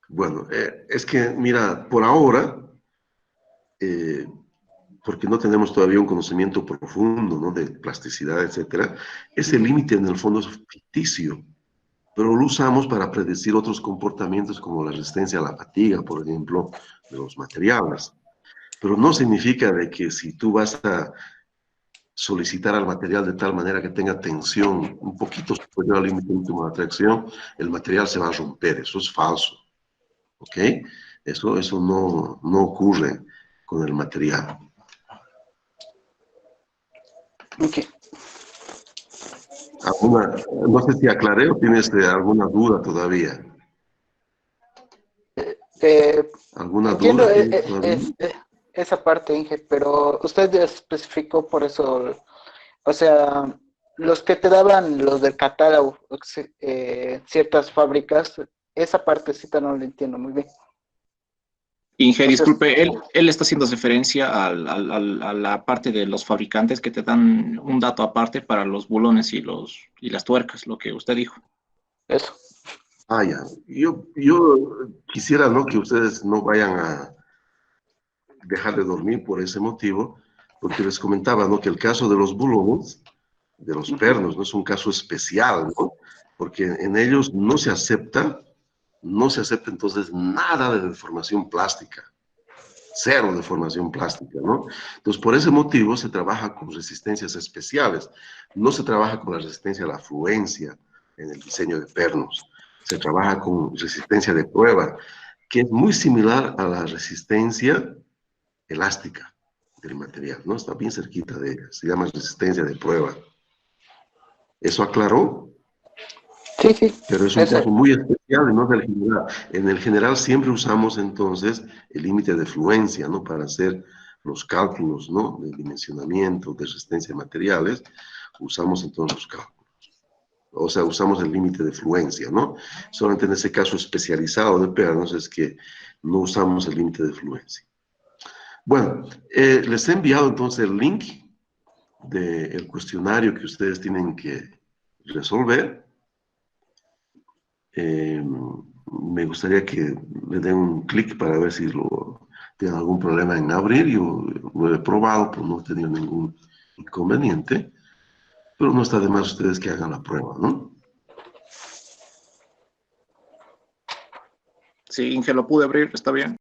Bueno, es que, mira, por ahora, porque no tenemos todavía un conocimiento profundo, ¿no? De plasticidad, etcétera, ese límite en el fondo es ficticio, pero lo usamos para predecir otros comportamientos como la resistencia a la fatiga, por ejemplo, de los materiales. Pero no significa de que si tú vas a solicitar al material de tal manera que tenga tensión un poquito superior al límite último de atracción, el material se va a romper. Eso es falso. ¿Ok? Eso no ocurre con el material. Ok. No sé si aclaré o tienes alguna duda todavía. ¿Alguna Entiendo duda tienes todavía? esa parte, Inge, pero usted ya especificó por eso, o sea, los que te daban los del catálogo, ciertas fábricas, esa partecita no la entiendo muy bien. Inge, O sea, disculpe, él está haciendo referencia a la parte de los fabricantes que te dan un dato aparte para los bulones y las tuercas, lo que usted dijo. eso. Ah, ya. Yo quisiera, ¿no? Que ustedes no vayan a dejar de dormir por ese motivo, porque les comentaba, ¿no? Que el caso de los bulones, de los pernos, no es un caso especial, ¿no? Porque en ellos no se acepta entonces nada de deformación plástica, cero deformación plástica, ¿no? Entonces, por ese motivo se trabaja con resistencias especiales, no se trabaja con la resistencia a la fluencia en el diseño de pernos, se trabaja con resistencia de prueba, que es muy similar a la resistencia elástica del material, ¿no? Está bien cerquita de ella, se llama resistencia de prueba. ¿Eso aclaró? Sí, sí. Pero es un caso muy especial y no del general. En el general siempre usamos entonces el límite de fluencia, ¿no? Para hacer los cálculos, ¿no? De dimensionamiento, de resistencia de materiales, usamos entonces los cálculos. O sea, usamos el límite de fluencia, ¿no? Solamente en ese caso especializado de pernos es que no usamos el límite de fluencia. Bueno, les he enviado entonces el link del cuestionario que ustedes tienen que resolver. Me gustaría que le den un clic para ver si tienen algún problema en abrir. Yo lo he probado, pues no he tenido ningún inconveniente, pero no está de más ustedes que hagan la prueba, ¿no? Sí, Inge, lo pude abrir, está bien.